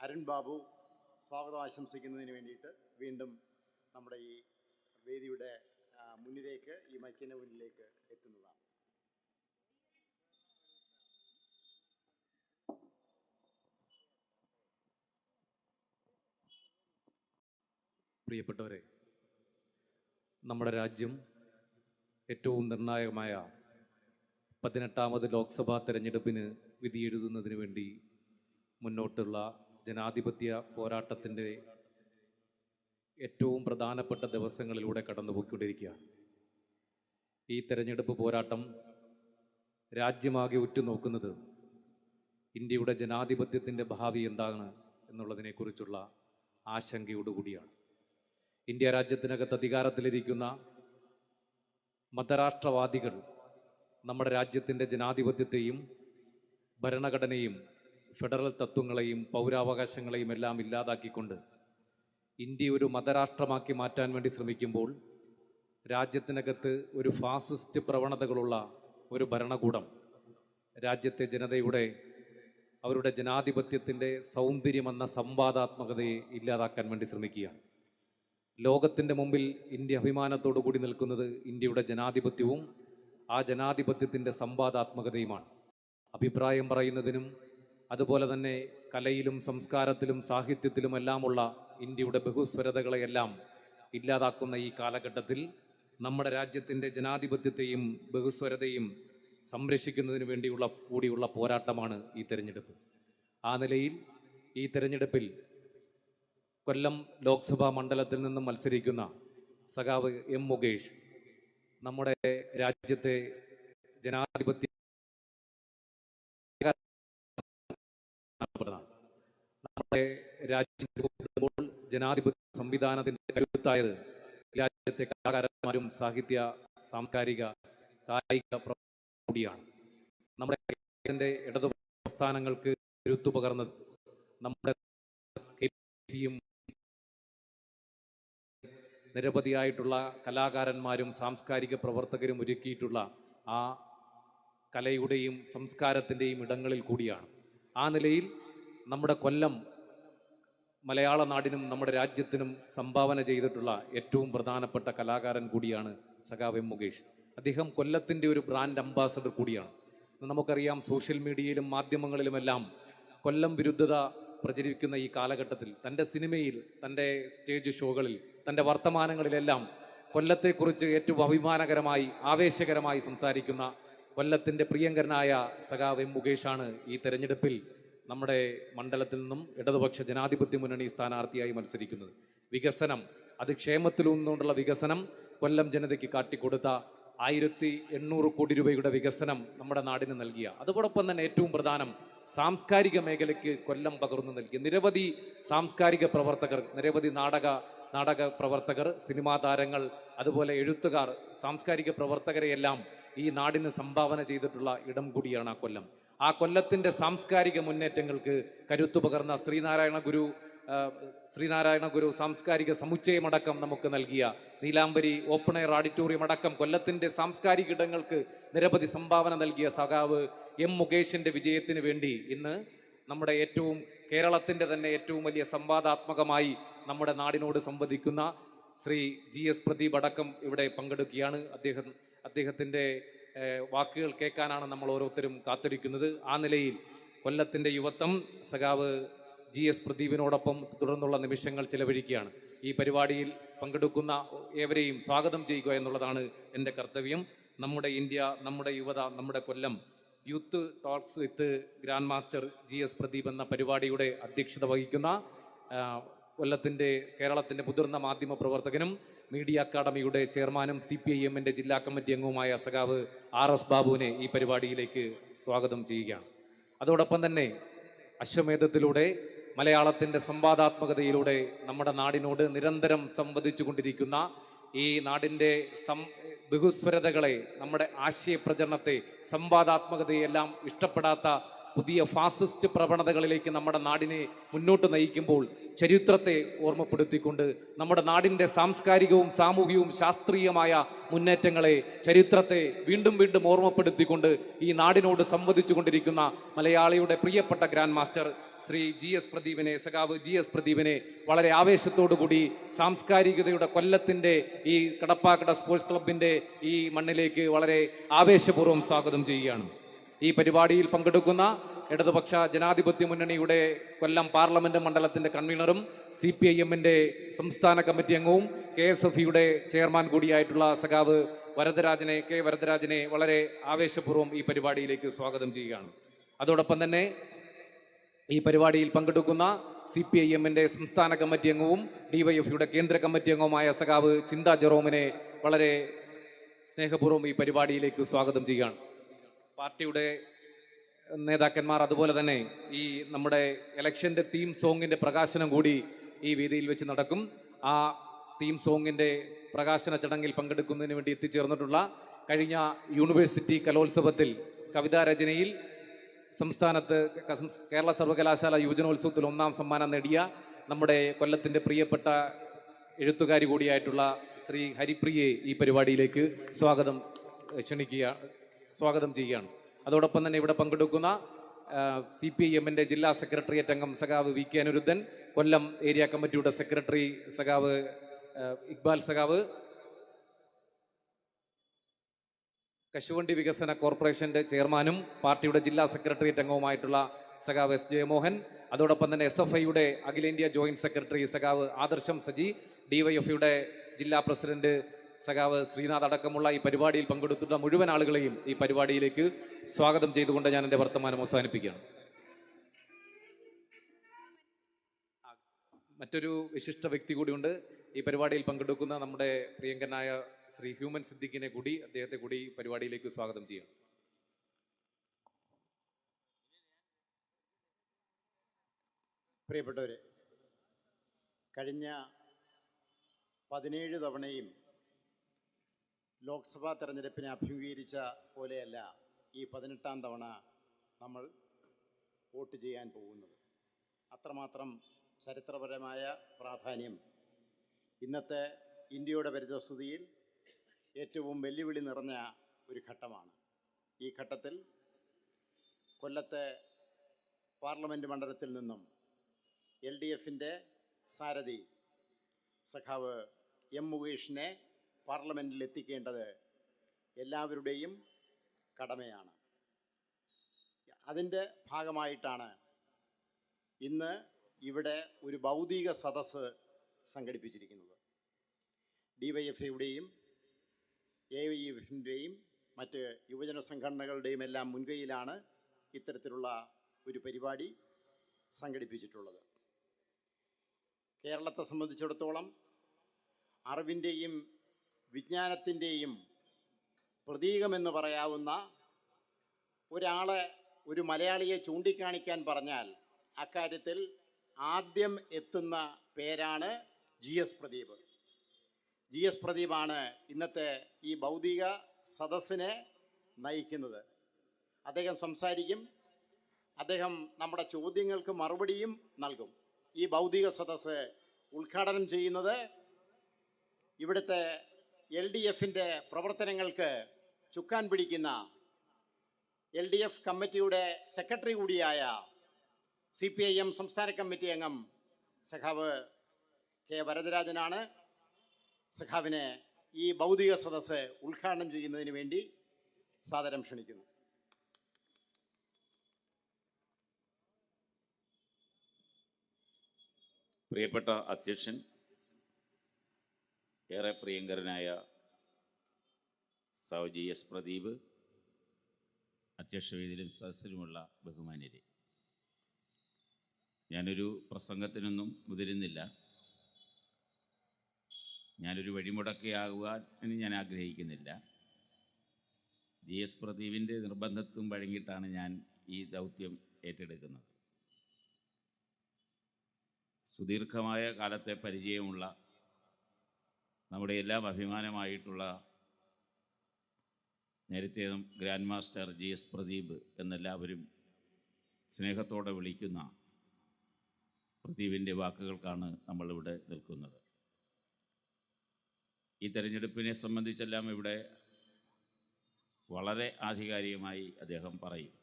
അരുൺ ബാബു സ്വാഗതം ആശംസിക്കുന്നതിന് വേണ്ടിയിട്ട് വീണ്ടും നമ്മുടെ ഈ വേദിയുടെ മുന്നിലേക്ക്, ഈ മൈക്കിൻ്റെ മുന്നിലേക്ക് എത്തുന്നതാണ്. പ്രിയപ്പെട്ടവരെ, നമ്മുടെ രാജ്യം ഏറ്റവും നിർണായകമായ 18ാമത് ലോക്സഭാ തെരഞ്ഞെടുപ്പിന് വിധിയെഴുതുന്നതിന് വേണ്ടി മുന്നോട്ടുള്ള ജനാധിപത്യ പോരാട്ടത്തിൻ്റെ ഏറ്റവും പ്രധാനപ്പെട്ട ദിവസങ്ങളിലൂടെ കടന്നുപോയിക്കൊണ്ടിരിക്കുകയാണ്. ഈ തെരഞ്ഞെടുപ്പ് പോരാട്ടം രാജ്യമാകെ ഉറ്റുനോക്കുന്നത് ഇന്ത്യയുടെ ജനാധിപത്യത്തിൻ്റെ ഭാവി എന്താണ് എന്നുള്ളതിനെക്കുറിച്ചുള്ള ആശങ്കയോടുകൂടിയാണ്. ഇന്ത്യ രാജ്യത്തിനകത്ത് അധികാരത്തിലിരിക്കുന്ന മതരാഷ്ട്രവാദികൾ നമ്മുടെ രാജ്യത്തിൻ്റെ ജനാധിപത്യത്തെയും ഭരണഘടനയും ഫെഡറൽ തത്വങ്ങളെയും പൗരാവകാശങ്ങളെയും എല്ലാം ഇല്ലാതാക്കിക്കൊണ്ട് ഇന്ത്യ ഒരു മതരാഷ്ട്രമാക്കി മാറ്റാൻ വേണ്ടി ശ്രമിക്കുമ്പോൾ രാജ്യത്തിനകത്ത് ഒരു ഫാസിസ്റ്റ് പ്രവണതകളുള്ള ഒരു ഭരണകൂടം രാജ്യത്തെ ജനതയുടെ അവരുടെ ജനാധിപത്യത്തിൻ്റെ സൗന്ദര്യമെന്ന സംവാദാത്മകതയെ ഇല്ലാതാക്കാൻ വേണ്ടി ശ്രമിക്കുകയാണ്. ലോകത്തിൻ്റെ മുമ്പിൽ ഇന്ത്യ അഭിമാനത്തോടു കൂടി നിൽക്കുന്നത് ഇന്ത്യയുടെ ജനാധിപത്യവും ആ ജനാധിപത്യത്തിൻ്റെ സംവാദാത്മകതയുമാണ്. അഭിപ്രായം പറയുന്നതിനും അതുപോലെ തന്നെ കലയിലും സംസ്കാരത്തിലും സാഹിത്യത്തിലുമെല്ലാമുള്ള ഇന്ത്യയുടെ ബഹുസ്വരതകളെയെല്ലാം ഇല്ലാതാക്കുന്ന ഈ കാലഘട്ടത്തിൽ നമ്മുടെ രാജ്യത്തിൻ്റെ ജനാധിപത്യത്തെയും ബഹുസ്വരതയും സംരക്ഷിക്കുന്നതിന് വേണ്ടിയുള്ള കൂടിയുള്ള പോരാട്ടമാണ് ഈ തെരഞ്ഞെടുപ്പ്. ആ നിലയിൽ ഈ തെരഞ്ഞെടുപ്പിൽ കൊല്ലം ലോക്സഭാ മണ്ഡലത്തിൽ നിന്നും മത്സരിക്കുന്ന സഖാവ് എം മുകേഷ് നമ്മുടെ രാജ്യത്തെ ജനാധിപത്യ നമ്മുടെ രാജ്യത്ത് ജനാധിപത്യ സംവിധാനത്തിന്റെ കരുത്തായത് രാജ്യത്തെ കലാകാരന്മാരും സാഹിത്യ സാംസ്കാരിക കായിക കൂടിയാണ്. നമ്മുടെ രാജ്യത്തിന്റെ ഇടതു പ്രസ്ഥാനങ്ങൾക്ക് കരുത്തു പകർന്നത് നമ്മുടെ നിരവധിയായിട്ടുള്ള കലാകാരന്മാരും സാംസ്കാരിക പ്രവർത്തകരും ഒരുക്കിയിട്ടുള്ള ആ കലയുടെയും സംസ്കാരത്തിൻ്റെയും ഇടങ്ങളിൽ കൂടിയാണ്. ആ നിലയിൽ നമ്മുടെ കൊല്ലം മലയാള നാടിനും നമ്മുടെ രാജ്യത്തിനും സംഭാവന ചെയ്തിട്ടുള്ള ഏറ്റവും പ്രധാനപ്പെട്ട കലാകാരൻ കൂടിയാണ് സഖാവ് എം മുകേഷ്. അദ്ദേഹം കൊല്ലത്തിൻ്റെ ഒരു ബ്രാൻഡ് അംബാസഡർ കൂടിയാണ്. നമുക്കറിയാം, സോഷ്യൽ മീഡിയയിലും മാധ്യമങ്ങളിലുമെല്ലാം കൊല്ലം വിരുദ്ധത പ്രചരിക്കുന്ന ഈ കാലഘട്ടത്തിൽ തൻ്റെ സിനിമയിൽ, തൻ്റെ സ്റ്റേജ് ഷോകളിൽ, തൻ്റെ വർത്തമാനങ്ങളിലെല്ലാം കൊല്ലത്തെക്കുറിച്ച് ഏറ്റവും അഭിമാനകരമായി ആവേശകരമായി സംസാരിക്കുന്ന കൊല്ലത്തിൻ്റെ പ്രിയങ്കരനായ സഖാവ് എം മുകേഷാണ് ഈ തെരഞ്ഞെടുപ്പിൽ നമ്മുടെ മണ്ഡലത്തിൽ നിന്നും ഇടതുപക്ഷ ജനാധിപത്യ മുന്നണി സ്ഥാനാർത്ഥിയായി മത്സരിക്കുന്നത്. വികസനം, അത് ക്ഷേമത്തിലൂന്നുകൊണ്ടുള്ള വികസനം കൊല്ലം ജനതയ്ക്ക് കാട്ടിക്കൊടുത്ത 1800 കോടി രൂപയുടെ വികസനം നമ്മുടെ നാടിന് നൽകിയ, അതോടൊപ്പം തന്നെ ഏറ്റവും പ്രധാനം സാംസ്കാരിക മേഖലയ്ക്ക് കൊല്ലം പകർന്നു നൽകിയ നിരവധി സാംസ്കാരിക പ്രവർത്തകർ, നിരവധി നാടക പ്രവർത്തകർ, സിനിമാ താരങ്ങൾ, അതുപോലെ എഴുത്തുകാർ, സാംസ്കാരിക പ്രവർത്തകരെയെല്ലാം ഈ നാടിന് സംഭാവന ചെയ്തിട്ടുള്ള ഇടം കൂടിയാണ് ആ കൊല്ലം. ആ കൊല്ലത്തിൻ്റെ സാംസ്കാരിക മുന്നേറ്റങ്ങൾക്ക് കരുത്തു പകർന്ന ശ്രീനാരായണ ഗുരു സാംസ്കാരിക സമുച്ചയമടക്കം നമുക്ക് നൽകിയ നീലാംബരി ഓപ്പൺ എയർ ഓഡിറ്റോറിയം അടക്കം കൊല്ലത്തിൻ്റെ സാംസ്കാരിക ഇടങ്ങൾക്ക് നിരവധി സംഭാവന നൽകിയ സഖാവ് എം മുകേഷിൻ്റെ വിജയത്തിന് വേണ്ടി ഇന്ന് നമ്മുടെ കേരളത്തിൻ്റെ തന്നെ ഏറ്റവും വലിയ സംവാദാത്മകമായി നമ്മുടെ നാടിനോട് സംവദിക്കുന്ന ശ്രീ GS പ്രദീപ് അടക്കം ഇവിടെ പങ്കെടുക്കുകയാണ്. അദ്ദേഹത്തിൻ്റെ വാക്കുകൾ കേൾക്കാനാണ് നമ്മൾ ഓരോരുത്തരും കാത്തിരിക്കുന്നത്. ആ നിലയിൽ കൊല്ലത്തിൻ്റെ യുവത്വം സഖാവ് GS പ്രദീപിനോടൊപ്പം തുടർന്നുള്ള നിമിഷങ്ങൾ ചിലവഴിക്കുകയാണ്. ഈ പരിപാടിയിൽ പങ്കെടുക്കുന്ന ഏവരെയും സ്വാഗതം ചെയ്യുക എന്നുള്ളതാണ് എൻ്റെ കർത്തവ്യം. നമ്മുടെ ഇന്ത്യ, നമ്മുടെ യുവത, നമ്മുടെ Kollam youth talks with grand master GS Pradeep എന്ന പരിപാടിയുടെ അധ്യക്ഷത വഹിക്കുന്ന കേരളത്തിൻ്റെ മുതിർന്ന മാധ്യമ പ്രവർത്തകനും മീഡിയ അക്കാദമിയുടെ ചെയർമാനും CPIM-ന്റെ ജില്ലാ കമ്മിറ്റി അംഗവുമായ സഖാവ് RS ബാബുവിനെ ഈ പരിപാടിയിലേക്ക് സ്വാഗതം ചെയ്യുകയാണ്. അതോടൊപ്പം തന്നെ അശ്വമേധത്തിലൂടെ മലയാളത്തിൻ്റെ സംവാദാത്മകതയിലൂടെ നമ്മുടെ നാടിനോട് നിരന്തരം സംവദിച്ചു കൊണ്ടിരിക്കുന്ന ഈ നാടിൻ്റെ ബഹുസ്വരതകളെ, നമ്മുടെ ആശയപ്രചരണത്തെ, സംവാദാത്മകതയെല്ലാം ഇഷ്ടപ്പെടാത്ത പുതിയ ഫാസിസ്റ്റ് പ്രവണതകളിലേക്ക് നമ്മുടെ നാടിനെ മുന്നോട്ട് നയിക്കുമ്പോൾ ചരിത്രത്തെ ഓർമ്മപ്പെടുത്തിക്കൊണ്ട് നമ്മുടെ നാടിൻ്റെ സാംസ്കാരികവും സാമൂഹികവും ശാസ്ത്രീയമായ മുന്നേറ്റങ്ങളെ, ചരിത്രത്തെ വീണ്ടും വീണ്ടും ഓർമ്മപ്പെടുത്തിക്കൊണ്ട് ഈ നാടിനോട് സംവദിച്ചു കൊണ്ടിരിക്കുന്ന മലയാളിയുടെ പ്രിയപ്പെട്ട ഗ്രാൻഡ് മാസ്റ്റർ ശ്രീ സഖാവ് ജി എസ് പ്രദീപിനെ വളരെ ആവേശത്തോടു കൂടി സാംസ്കാരികതയുടെ കൊല്ലത്തിൻ്റെ ഈ കടപ്പാക്കട സ്പോർട്സ് ക്ലബിൻ്റെ ഈ മണ്ണിലേക്ക് വളരെ ആവേശപൂർവ്വം സ്വാഗതം ചെയ്യുകയാണ്. ഈ പരിപാടിയിൽ പങ്കെടുക്കുന്ന ഇടതുപക്ഷ ജനാധിപത്യ മുന്നണിയുടെ കൊല്ലം പാർലമെന്റ് മണ്ഡലത്തിന്റെ കൺവീനറും CPIM-ന്റെ സംസ്ഥാന കമ്മിറ്റി അംഗവും KSF-യുടെ ചെയർമാൻ കൂടിയായിട്ടുള്ള സഖാവ് വരദരാജനെ വളരെ ആവേശപൂർവ്വം ഈ പരിപാടിയിലേക്ക് സ്വാഗതം ചെയ്യുകയാണ്. അതോടൊപ്പം തന്നെ ഈ പരിപാടിയിൽ പങ്കെടുക്കുന്ന CPIM-ന്റെ സംസ്ഥാന കമ്മിറ്റി അംഗവും DYF-യുടെ കേന്ദ്ര കമ്മിറ്റി അംഗവുമായ സഖാവ് ചിന്ത ജെറോമിനെ വളരെ സ്നേഹപൂർവ്വം ഈ പരിപാടിയിലേക്ക് സ്വാഗതം ചെയ്യുകയാണ്. പാർട്ടിയുടെ നേതാക്കന്മാർ അതുപോലെ തന്നെ ഈ നമ്മുടെ ഇലക്ഷൻ്റെ തീം സോങ്ങിൻ്റെ പ്രകാശനം കൂടി ഈ വേദിയിൽ വെച്ച് നടക്കും. ആ തീം സോങ്ങിൻ്റെ പ്രകാശന ചടങ്ങിൽ പങ്കെടുക്കുന്നതിന് വേണ്ടി എത്തിച്ചേർന്നിട്ടുള്ള കഴിഞ്ഞ യൂണിവേഴ്സിറ്റി കലോത്സവത്തിൽ കവിതാരചനയിൽ സംസ്ഥാനത്ത് കേരള സർവകലാശാല യുവജനോത്സവത്തിൽ 1ാം സമ്മാനം നേടിയ നമ്മുടെ കൊല്ലത്തിൻ്റെ പ്രിയപ്പെട്ട എഴുത്തുകാരി കൂടിയായിട്ടുള്ള ശ്രീ ഹരിപ്രിയെ ഈ പരിപാടിയിലേക്ക് സ്വാഗതം ചെയ്യുകയാണ്. അതോടൊപ്പം തന്നെ ഇവിടെ പങ്കെടുക്കുന്ന CPIM-ന്റെ ജില്ലാ സെക്രട്ടേറിയറ്റ് അംഗം സഖാവ് VK അനിരുദ്ധൻ, കൊല്ലം ഏരിയ കമ്മിറ്റിയുടെ സെക്രട്ടറി സഖാവ് ഇക്ബാൽ സഖാവ്, കശുവണ്ടി വികസന കോർപ്പറേഷന്റെ ചെയർമാനും പാർട്ടിയുടെ ജില്ലാ സെക്രട്ടേറിയറ്റ് അംഗവുമായിട്ടുള്ള സഖാവ് S ജയമോഹൻ, അതോടൊപ്പം തന്നെ SFI-യുടെ അഖിലേന്ത്യാ ജോയിന്റ് സെക്രട്ടറി സഖാവ് ആദർശം സജി, DYF-യുടെ ജില്ലാ പ്രസിഡന്റ് സഖാവ് ശ്രീനാഥ് അടക്കമുള്ള ഈ പരിപാടിയിൽ പങ്കെടുത്തിട്ടുള്ള മുഴുവൻ ആളുകളെയും ഈ പരിപാടിയിലേക്ക് സ്വാഗതം ചെയ്തുകൊണ്ട് ഞാൻ എൻ്റെ വർത്തമാനം അവസാനിപ്പിക്കുകയാണ്. മറ്റൊരു വിശിഷ്ട വ്യക്തി കൂടിയുണ്ട്. ഈ പരിപാടിയിൽ പങ്കെടുക്കുന്ന നമ്മുടെ പ്രിയങ്കരനായ ശ്രീ ഹ്യൂമൻ സിദ്ദിഖിനെ കൂടി അദ്ദേഹത്തെ കൂടി പരിപാടിയിലേക്ക് സ്വാഗതം ചെയ്യണം. പ്രിയപ്പെട്ടവരെ, കഴിഞ്ഞ 17 തവണയും ലോക്സഭാ തെരഞ്ഞെടുപ്പിനെ അഭിമുഖീകരിച്ച പോലെയല്ല ഈ 18ാം തവണ നമ്മൾ വോട്ട് ചെയ്യാൻ പോകുന്നത്. അത്രമാത്രം ചരിത്രപരമായ പ്രാധാന്യം ഇന്നത്തെ ഇന്ത്യയുടെ പരിതസ്ഥിതിയിൽ ഏറ്റവും വെല്ലുവിളി നിറഞ്ഞ ഒരു ഘട്ടമാണ്. ഈ ഘട്ടത്തിൽ കൊല്ലത്തെ പാർലമെൻറ്റ് മണ്ഡലത്തിൽ നിന്നും LDF-ൻ്റെ സാരഥി സഖാവ് M മുകേഷിനെ പാർലമെൻറ്റിൽ എത്തിക്കേണ്ടത് എല്ലാവരുടെയും കടമയാണ്. അതിൻ്റെ ഭാഗമായിട്ടാണ് ഇന്ന് ഇവിടെ ഒരു ഭൗതിക സദസ്സ് സംഘടിപ്പിച്ചിരിക്കുന്നത്. DYF-യുടെയും AYF-ൻ്റെയും മറ്റ് യുവജന സംഘടനകളുടെയും എല്ലാം മുൻകൈയിലാണ് ഇത്തരത്തിലുള്ള ഒരു പരിപാടി സംഘടിപ്പിച്ചിട്ടുള്ളത്. കേരളത്തെ സംബന്ധിച്ചിടത്തോളം അറിവിൻ്റെയും വിജ്ഞാനത്തിൻ്റെയും പ്രതീകമെന്ന് പറയാവുന്ന ഒരു മലയാളിയെ ചൂണ്ടിക്കാണിക്കാൻ പറഞ്ഞാൽ അക്കാര്യത്തിൽ ആദ്യം എത്തുന്ന പേരാണ് GS പ്രദീപ്. GS പ്രദീപാണ് ഇന്നത്തെ ഈ ഭൗതിക സദസ്സിനെ നയിക്കുന്നത്. അദ്ദേഹം സംസാരിക്കും, അദ്ദേഹം നമ്മുടെ ചോദ്യങ്ങൾക്ക് മറുപടിയും നൽകും. ഈ ഭൗതിക സദസ്സ് ഉദ്ഘാടനം ചെയ്യുന്നത് ഇവിടുത്തെ LDF-ൻ്റെ പ്രവർത്തനങ്ങൾക്ക് ചുക്കാൻ പിടിക്കുന്ന LDF കമ്മിറ്റിയുടെ സെക്രട്ടറി കൂടിയായ CPIM സംസ്ഥാന കമ്മിറ്റി അംഗം സഖാവ് K വരദരാജനാണ്. സഖാവിനെ ഈ ഭൗതിക സദസ്സ് ഉദ്ഘാടനം ചെയ്യുന്നതിന് വേണ്ടി സാദരം ക്ഷണിക്കുന്നു. പ്രിയപ്പെട്ട അധ്യക്ഷൻ, ഏറെ പ്രിയങ്കരനായ സഖാവ് GS പ്രദീപ്, അധ്യക്ഷവേദിയിലും സദസ്സിലുമുള്ള ബഹുമാന്യരെ, ഞാനൊരു പ്രസംഗത്തിനൊന്നും മുതിരുന്നില്ല. ഞാനൊരു വഴിമുടക്കിയാകുവാൻ ഞാൻ ആഗ്രഹിക്കുന്നില്ല. GS പ്രദീപിൻ്റെ നിർബന്ധത്തും വഴങ്ങിയിട്ടാണ് ഞാൻ ഈ ദൗത്യം ഏറ്റെടുക്കുന്നത്. സുദീർഘമായ കാലത്തെ പരിചയമുള്ള നമ്മുടെ എല്ലാം അഭിമാനമായിട്ടുള്ള നേരത്തെ ഗ്രാൻഡ് മാസ്റ്റർ GS പ്രദീപ് എന്നെല്ലാവരും സ്നേഹത്തോടെ വിളിക്കുന്ന പ്രദീപിൻ്റെ വാക്കുകൾക്കാണ് നമ്മളിവിടെ നിൽക്കുന്നത്. ഈ തെരഞ്ഞെടുപ്പിനെ സംബന്ധിച്ചെല്ലാം ഇവിടെ വളരെ ആധികാരികമായി അദ്ദേഹം പറയും.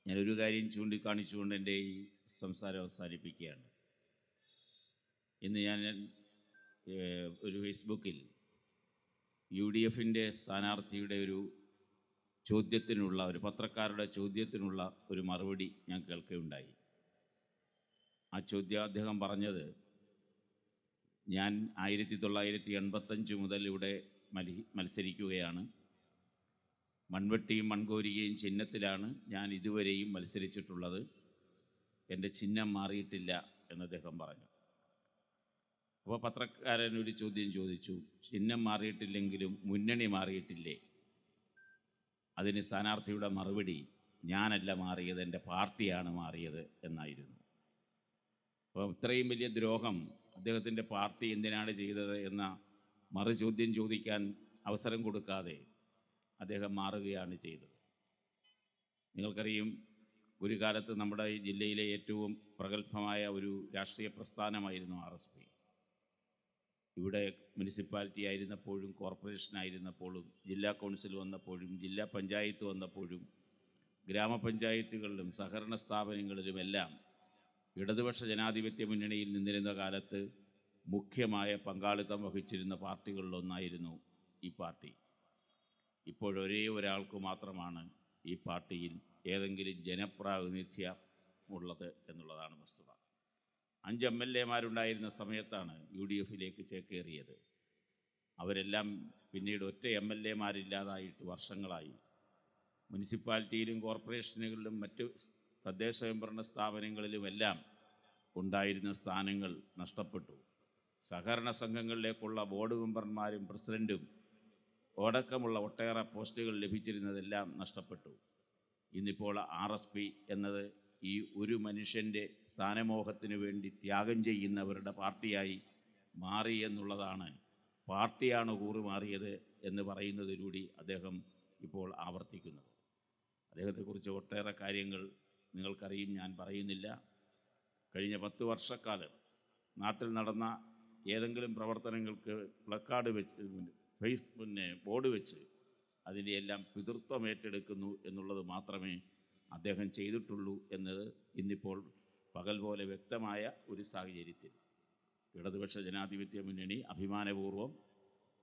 ഞാനൊരു കാര്യം ചൂണ്ടിക്കാണിച്ചുകൊണ്ട് എൻ്റെ ഈ സംസാരം അവസാനിപ്പിക്കുകയാണ്. ഇന്ന് ഞാൻ ഒരു ഫേസ്ബുക്കിൽ UDFൻ്റെ സ്ഥാനാർത്ഥിയുടെ ഒരു ചോദ്യത്തിനുള്ള, ഒരു പത്രക്കാരുടെ ചോദ്യത്തിനുള്ള ഒരു മറുപടി ഞാൻ കേൾക്കുകയുണ്ടായി. ആ ചോദ്യം അദ്ദേഹം പറഞ്ഞത്, ഞാൻ 1985 മുതൽ ഇവിടെ മത്സരിക്കുകയാണ്. മൺവെട്ടിയും മൺകോരികയും ചിഹ്നത്തിലാണ് ഞാൻ ഇതുവരെയും മത്സരിച്ചിട്ടുള്ളത്. എൻ്റെ ചിഹ്നം മാറിയിട്ടില്ല എന്ന് അദ്ദേഹം പറഞ്ഞു. അപ്പോൾ പത്രക്കാരൻ ഒരു ചോദ്യം ചോദിച്ചു, ചിഹ്നം മാറിയിട്ടില്ലെങ്കിലും മുന്നണി മാറിയിട്ടില്ലേ? അതിന് സ്ഥാനാർത്ഥിയുടെ മറുപടി, ഞാനല്ല മാറിയത്, എൻ്റെ പാർട്ടിയാണ് മാറിയത് എന്നായിരുന്നു. അപ്പോൾ ഇത്രയും വലിയ ദ്രോഹം അദ്ദേഹത്തിൻ്റെ പാർട്ടി എന്തിനാണ് ചെയ്തത് എന്ന മറുചോദ്യം ചോദിക്കാൻ അവസരം കൊടുക്കാതെ അദ്ദേഹം മാറുകയാണ് ചെയ്തത്. നിങ്ങൾക്കറിയും, ഒരു കാലത്ത് നമ്മുടെ ഈ ജില്ലയിലെ ഏറ്റവും പ്രഗത്ഭമായ ഒരു രാഷ്ട്രീയ പ്രസ്ഥാനമായിരുന്നു RSP. ഇവിടെ മുനിസിപ്പാലിറ്റി ആയിരുന്നപ്പോഴും, കോർപ്പറേഷനായിരുന്നപ്പോഴും, ജില്ലാ കൗൺസിൽ വന്നപ്പോഴും, ജില്ലാ പഞ്ചായത്ത് വന്നപ്പോഴും, ഗ്രാമപഞ്ചായത്തുകളിലും സഹകരണ സ്ഥാപനങ്ങളിലുമെല്ലാം ഇടതുപക്ഷ ജനാധിപത്യ മുന്നണിയിൽ നിന്നിരുന്ന കാലത്ത് മുഖ്യമായ പങ്കാളിത്തം വഹിച്ചിരുന്ന പാർട്ടികളിലൊന്നായിരുന്നു ഈ പാർട്ടി. ഇപ്പോഴൊരേ ഒരാൾക്ക് മാത്രമാണ് ഈ പാർട്ടിയിൽ ഏതെങ്കിലും ജനപ്രാതിനിധ്യം ഉള്ളത് എന്നുള്ളതാണ് വസ്തുത. 5 MLA-മാരുണ്ടായിരുന്ന സമയത്താണ് UDFിലേക്ക് ചേക്കേറിയത്. അവരെല്ലാം പിന്നീട് ഒറ്റ MLA-മാരില്ലാതായിട്ട് വർഷങ്ങളായി. മുനിസിപ്പാലിറ്റിയിലും കോർപ്പറേഷനുകളിലും മറ്റ് തദ്ദേശ സ്വയംഭരണ സ്ഥാപനങ്ങളിലുമെല്ലാം ഉണ്ടായിരുന്ന സ്ഥാനങ്ങൾ നഷ്ടപ്പെട്ടു. സഹകരണ സംഘങ്ങളിലേക്കുള്ള ബോർഡ് മെമ്പർമാരും പ്രസിഡൻറ്റും അടക്കമുള്ള ഒട്ടേറെ പോസ്റ്റുകൾ ലഭിച്ചിരുന്നതെല്ലാം നഷ്ടപ്പെട്ടു. ഇന്നിപ്പോൾ RSP എന്നത് ഈ ഒരു മനുഷ്യൻ്റെ സ്ഥാനമോഹത്തിന് വേണ്ടി ത്യാഗം ചെയ്യുന്നവരുടെ പാർട്ടിയായി മാറി എന്നുള്ളതാണ്. പാർട്ടിയാണ് കൂറുമാറിയത് എന്ന് പറയുന്നതിലൂടെ അദ്ദേഹം ഇപ്പോൾ ആവർത്തിക്കുന്നത്. അദ്ദേഹത്തെക്കുറിച്ച് ഒട്ടേറെ കാര്യങ്ങൾ നിങ്ങൾക്കറിയും, ഞാൻ പറയുന്നില്ല. കഴിഞ്ഞ 10 വർഷക്കാലം നാട്ടിൽ നടന്ന ഏതെങ്കിലും പ്രവർത്തനങ്ങൾക്ക് പ്ലക്കാർഡ് വെച്ച് ബോർഡ് വെച്ച് അതിൻ്റെ എല്ലാം പിതൃത്വം ഏറ്റെടുക്കുന്നു എന്നുള്ളത് മാത്രമേ അദ്ദേഹം ചെയ്തിട്ടുള്ളൂ എന്നത് ഇന്നിപ്പോൾ പകൽ പോലെ വ്യക്തമായ ഒരു സാഹചര്യത്തിൽ ഇടതുപക്ഷ ജനാധിപത്യ മുന്നണി അഭിമാനപൂർവ്വം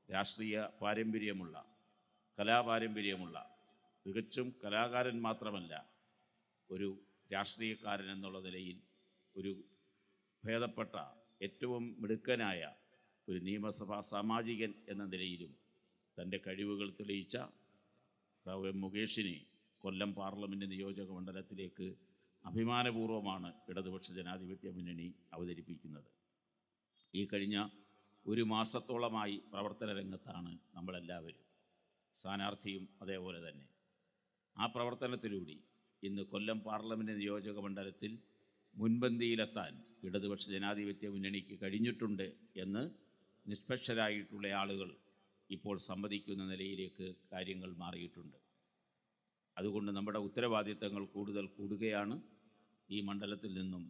രാഷ്ട്രീയ പാരമ്പര്യമുള്ള, കലാപാരമ്പര്യമുള്ള, തികച്ചും കലാകാരൻ മാത്രമല്ല, ഒരു രാഷ്ട്രീയക്കാരൻ എന്നുള്ള നിലയിൽ ഒരു ഭേദപ്പെട്ട ഏറ്റവും മിടുക്കനായ ഒരു നിയമസഭാ സാമാജികൻ എന്ന നിലയിലും തൻ്റെ കഴിവുകൾ തെളിയിച്ച സൗമ്യ മുകേഷിനെ കൊല്ലം പാർലമെൻറ്റ് നിയോജക മണ്ഡലത്തിലേക്ക് അഭിമാനപൂർവ്വമാണ് ഇടതുപക്ഷ ജനാധിപത്യ മുന്നണി അവതരിപ്പിക്കുന്നത്. ഈ കഴിഞ്ഞ 1 മാസത്തോളമായി പ്രവർത്തന രംഗത്താണ് നമ്മളെല്ലാവരും, സ്ഥാനാർത്ഥിയും അതേപോലെ തന്നെ. ആ പ്രവർത്തനത്തിലൂടെ ഇന്ന് കൊല്ലം പാർലമെൻറ്റ് നിയോജക മണ്ഡലത്തിൽ മുൻപന്തിയിലെത്താൻ ഇടതുപക്ഷ ജനാധിപത്യ മുന്നണിക്ക് കഴിഞ്ഞിട്ടുണ്ട് എന്ന് നിഷ്പക്ഷരായിട്ടുള്ള ആളുകൾ ഇപ്പോൾ സമ്മതിക്കുന്ന നിലയിലേക്ക് കാര്യങ്ങൾ മാറിയിട്ടുണ്ട്. അതുകൊണ്ട് നമ്മുടെ ഉത്തരവാദിത്തങ്ങൾ കൂടുതൽ കൂടുകയാണ്. ഈ മണ്ഡലത്തിൽ നിന്നും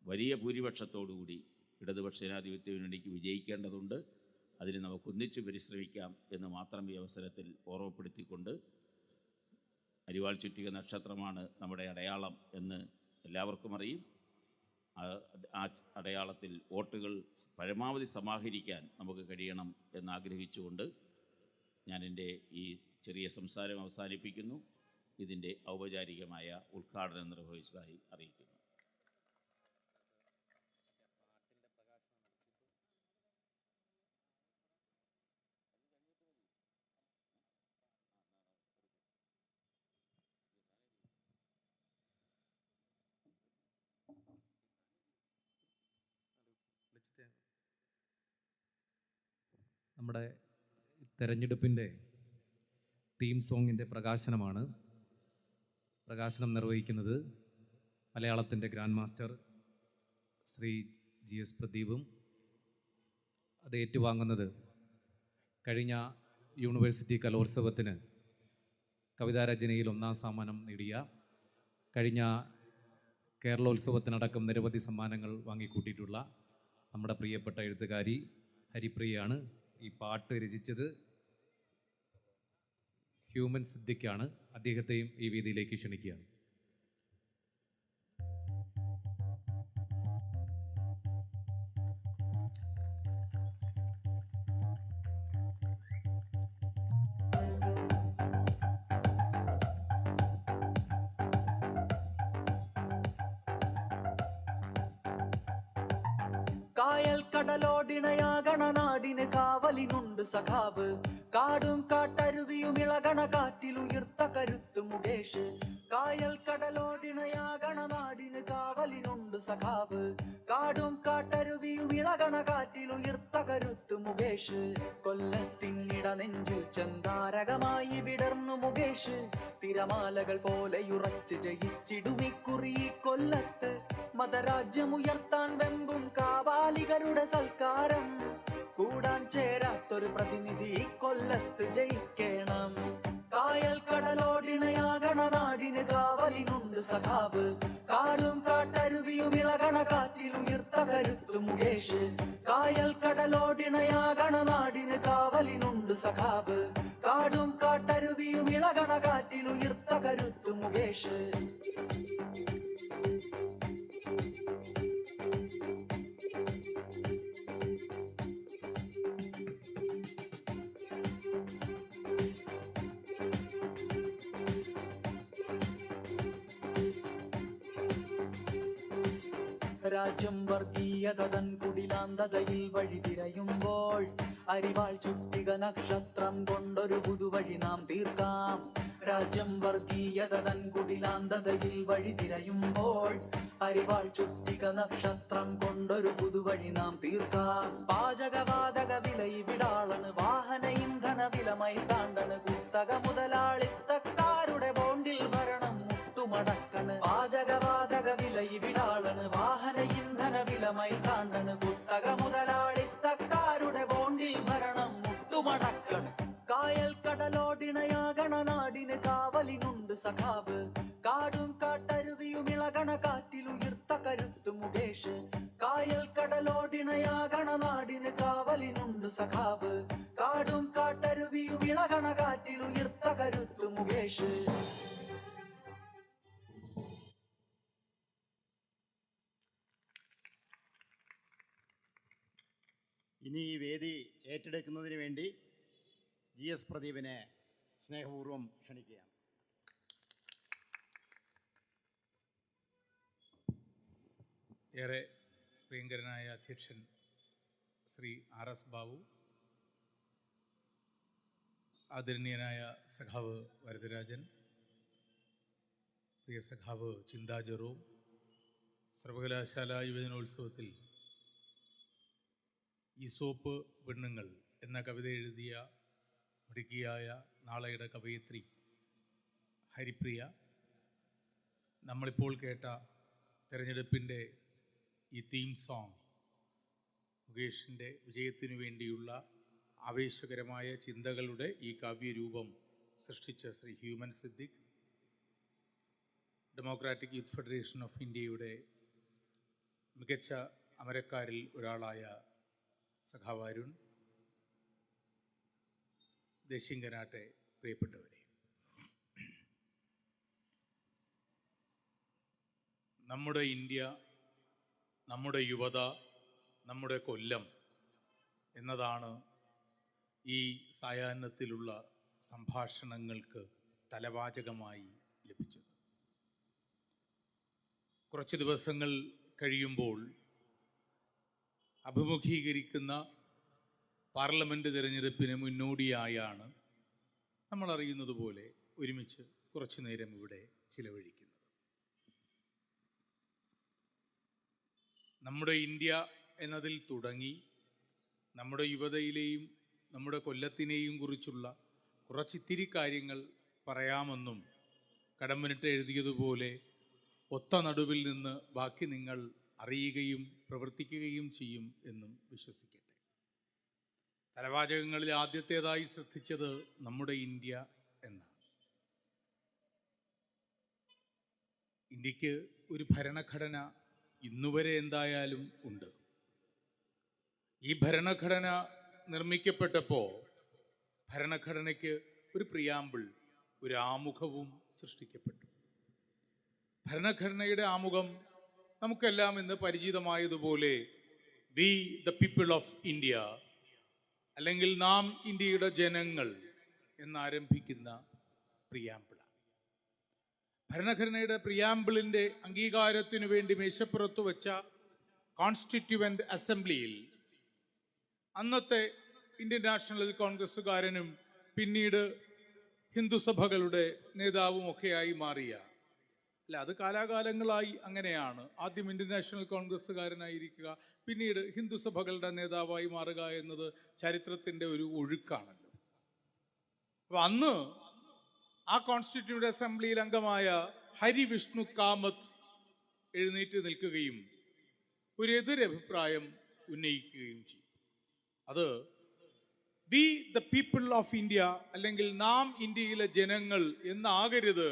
വലിയ ഭൂരിപക്ഷത്തോടുകൂടി ഇടതുപക്ഷ ജനാധിപത്യ മുന്നണിക്ക് വിജയിക്കേണ്ടതുണ്ട്. അതിന് നമുക്കൊന്നിച്ച് പരിശ്രമിക്കാം എന്ന് മാത്രം ഈ അവസരത്തിൽ ഓർമ്മപ്പെടുത്തിക്കൊണ്ട്, അരിവാൾ ചുറ്റിക നക്ഷത്രമാണ് നമ്മുടെ അടയാളം എന്ന് എല്ലാവർക്കും അറിയും. ആ അടയാളത്തിൽ വോട്ടുകൾ പരമാവധി സമാഹരിക്കാൻ നമുക്ക് കഴിയണം എന്നാഗ്രഹിച്ചുകൊണ്ട് ഞാൻ എൻ്റെ ഈ ചെറിയ സംസാരം അവസാനിപ്പിക്കുന്നു. ഇതിൻ്റെ ഔപചാരികമായ ഉദ്ഘാടനം നിർവഹിച്ചതായി അറിയിക്കുന്നു. നമ്മുടെ തെരഞ്ഞെടുപ്പിൻ്റെ തീം സോങ്ങിൻ്റെ പ്രകാശനമാണ്. പ്രകാശനം നിർവഹിക്കുന്നത് മലയാളത്തിൻ്റെ ഗ്രാൻഡ് മാസ്റ്റർ ശ്രീ GS പ്രദീപും. അത് ഏറ്റുവാങ്ങുന്നത് കഴിഞ്ഞ യൂണിവേഴ്സിറ്റി കലോത്സവത്തിന് കവിതാരചനയിൽ 1ാം സമ്മാനം നേടിയ കഴിഞ്ഞ കേരളോത്സവത്തിനടക്കം നിരവധി സമ്മാനങ്ങൾ വാങ്ങിക്കൂട്ടിയിട്ടുള്ള നമ്മുടെ പ്രിയപ്പെട്ട എഴുത്തുകാരി ഹരിപ്രിയയാണ്. ഈ പാട്ട് രചിച്ചത് ഹ്യൂമൻ സിദ്ദിഖാണ്. അദ്ദേഹത്തെയും ഈ വേദിയിലേക്ക് ക്ഷണിക്കുകയാണ്. കായൽ കടലോടിണയാകണ നാടിന് കാവലിനുണ്ട് സഖാവ്. കാടും കാട്ടരുവിയും ഇളകണ കാറ്റിലുയർത്ത കരുത്ത് മുകേഷ്. കായൽ കടലോടിണയാകണ നാടിന് കാവലിനുണ്ട് സഖാവ്. കാടും കാട്ടരുവിയും ഇളകണ കാറ്റിലുയർത്ത കരുത്ത് മുകേഷ്. കൊല്ലത്തിന്നിട നെഞ്ചിൽ ചന്താരകമായി വിടർന്നു മുകേഷ്. തിരമാലകൾ പോലെയുറച്ച് ജയിച്ചിടുമിക്കുറി കൊല്ലത്ത്. മതരാജ്യമുയർത്താൻ വെമ്പും കാവാലികരുടെ സൽക്കാരം. കൂടാൻ ചേരാത്തൊരു പ്രതിനിധി കൊല്ലത്ത് ജയിക്കണം. കായൽ കടലോടിണയാകണ നാടിന് കാവലിനുണ്ട് സഖാവ്. കാടും കാട്ടരുവിയും ഇളകണ കാറ്റിലുയർത്ത കരുത്ത് മുകേഷ്. കായൽ കടലോടിണയാകണ നാടിന് കാവലിനുണ്ട് സഖാവ്. കാടും കാട്ടരുവിയും ഇളകണ കാറ്റിലുയർത്ത കരുത്ത് മുകേഷ്. രാജ്യം വർഗീയത തൻ കുടിലാന്തതയിൽ വഴിതിരയുമ്പോൾ അരിവാൾ ചുറ്റിക നക്ഷത്രം കൊണ്ടൊരു പുതുവഴി നാം തീർക്കാം. രാജ്യം വർഗീയത തൻ കുടിലാന്തതയിൽ വഴിതിരയുമ്പോൾ അരിവാൾ ചുറ്റിക നക്ഷത്രം കൊണ്ടൊരു പുതുവഴി നാം തീർക്കാം. പാചകവാതക വില ഇവിടാളണ്. വാഹന ഇന്ധന വിലമായി താണ്ടണ്. കുത്തക മുതലാളിത്തക്കാരുടെ ബോണ്ടിൽ ഭരണം മുട്ടുമടക്കണ്. പാചകവാതക വില ഇവിടാളണ്. വാഹന ഇന്ധന വിലമായി താണ്ടണ്. കുത്തക മുതലാളിത്തക്കാരുടെ ബോണ്ടിൽ ഭരണം മുട്ടുമടക്കണ്. കായൽ കടലോടിണയാകണ നാടിന് കാവലിനുണ്ട് സഖാവ്. കാടും കാട്ടരുവിയും ഇളകണ കാറ്റിലുയർത്ത കരുത്ത് മുകേഷ്. കായൽ കടലോടിണയാകണ നാടിന് കാവലിനുണ്ട് സഖാവ്. കാടും കാട്ടരുവിയും ഇളകണ കാറ്റിലുയർത്ത കരുത്ത് മുകേഷ്. ഇനി ഈ വേദി ഏറ്റെടുക്കുന്നതിന് വേണ്ടി GS പ്രദീപിനെ സ്നേഹപൂർവ്വം ക്ഷണിക്കുകയാണ്. ഏറെ പ്രിയങ്കരനായ അധ്യക്ഷൻ ശ്രീ RS ബാബു, ആദരണീയനായ സഖാവ് വരദരാജൻ, പ്രിയ സഖാവ് ചിന്താ ജെറോം, സർവകലാശാല യുവജനോത്സവത്തിൽ ഈസോപ്പ് പെണ്ണുങ്ങൾ എന്ന കവിത എഴുതിയ മിടുക്കിയായ നാളെയുടെ കവയിത്രി ഹരിപ്രിയ, നമ്മളിപ്പോൾ കേട്ട തെരഞ്ഞെടുപ്പിൻ്റെ ഈ തീം സോങ് മുകേഷിൻ്റെ വിജയത്തിനു വേണ്ടിയുള്ള ആവേശകരമായ ചിന്തകളുടെ ഈ കാവ്യരൂപം സൃഷ്ടിച്ച Shri human Siddique, democratic youth federation of ഇന്ത്യയുടെ മികച്ച അമരക്കാരിൽ ഒരാളായ സഖാവ് അരുൺ, ദേശിങ്കനാട്ടെ, പ്രിയപ്പെട്ടവരെ, നമ്മുടെ ഇന്ത്യ, നമ്മുടെ യുവത, നമ്മുടെ കൊല്ലം എന്നതാണ് ഈ സായാഹ്നത്തിലുള്ള സംഭാഷണങ്ങൾക്ക് തലവാചകമായി ലഭിച്ചത്. കുറച്ച് ദിവസങ്ങൾ കഴിയുമ്പോൾ അഭിമുഖീകരിക്കുന്ന പാർലമെൻറ്റ് തിരഞ്ഞെടുപ്പിന് മുന്നോടിയായാണ് നമ്മളറിയുന്നത് പോലെ ഒരുമിച്ച് കുറച്ചു നേരം ഇവിടെ ചിലവഴിക്കുന്നത്. നമ്മുടെ ഇന്ത്യ എന്നതിൽ തുടങ്ങി നമ്മുടെ യുവതയിലെയും നമ്മുടെ കൊല്ലത്തിനെയും കുറിച്ചുള്ള കുറച്ചിത്തിരി കാര്യങ്ങൾ പറയാമെന്നും കടമ്പനിട്ട് എഴുതിയതുപോലെ ഒത്ത നടുവിൽ നിന്ന് ബാക്കി നിങ്ങൾ അറിയുകയും പ്രവർത്തിക്കുകയും ചെയ്യും എന്നും വിശ്വസിക്കട്ടെ. തലവാചകങ്ങളിൽ ആദ്യത്തേതായി ശ്രദ്ധിച്ചത് നമ്മുടെ ഇന്ത്യ എന്നാണ്. ഇന്ത്യക്ക് ഒരു ഭരണഘടന ഇന്നുവരെ എന്തായാലും ഉണ്ട്. ഈ ഭരണഘടന നിർമ്മിക്കപ്പെട്ടപ്പോൾ ഭരണഘടനയ്ക്ക് ഒരു പ്രിയാമ്പിൾ, ഒരു ആമുഖവും സൃഷ്ടിക്കപ്പെട്ടു. ഭരണഘടനയുടെ ആമുഖം നമുക്കെല്ലാം ഇന്ന് പരിചിതമായതുപോലെ we the people of India, അല്ലെങ്കിൽ നാം ഇന്ത്യയുടെ ജനങ്ങൾ എന്നാരംഭിക്കുന്ന പ്രിയാമ്പിളാണ്. ഭരണഘടനയുടെ പ്രിയാമ്പിളിൻ്റെ അംഗീകാരത്തിനു വേണ്ടി മേശപ്പുറത്ത് വെച്ച കോൺസ്റ്റിറ്റ്യൂവൻ്റ് അസംബ്ലിയിൽ അന്നത്തെ ഇന്ത്യൻ നാഷണൽ കോൺഗ്രസ്സുകാരനും പിന്നീട് ഹിന്ദുസഭകളുടെ നേതാവുമൊക്കെയായി മാറിയ, അല്ല അത് കാലാകാലങ്ങളായി അങ്ങനെയാണ്, ആദ്യം ഇന്ത്യൻ നാഷണൽ കോൺഗ്രസ്സുകാരനായിരിക്കുക, പിന്നീട് ഹിന്ദുസഭകളുടെ നേതാവായി മാറുക എന്നത് ചരിത്രത്തിൻ്റെ ഒരു ഒഴുക്കാണല്ലോ. അപ്പോൾ അന്ന് ആ കോൺസ്റ്റിറ്റ്യൂവൻ്റ് അസംബ്ലിയിൽ അംഗമായ ഹരി വിഷ്ണു കാമത്ത് എഴുന്നേറ്റ് നിൽക്കുകയും ഒരു എതിരഭിപ്രായം ഉന്നയിക്കുകയും ചെയ്തു. അത് V the people of India, അല്ലെങ്കിൽ നാം ഇന്ത്യയിലെ ജനങ്ങൾ എന്നാകരുത്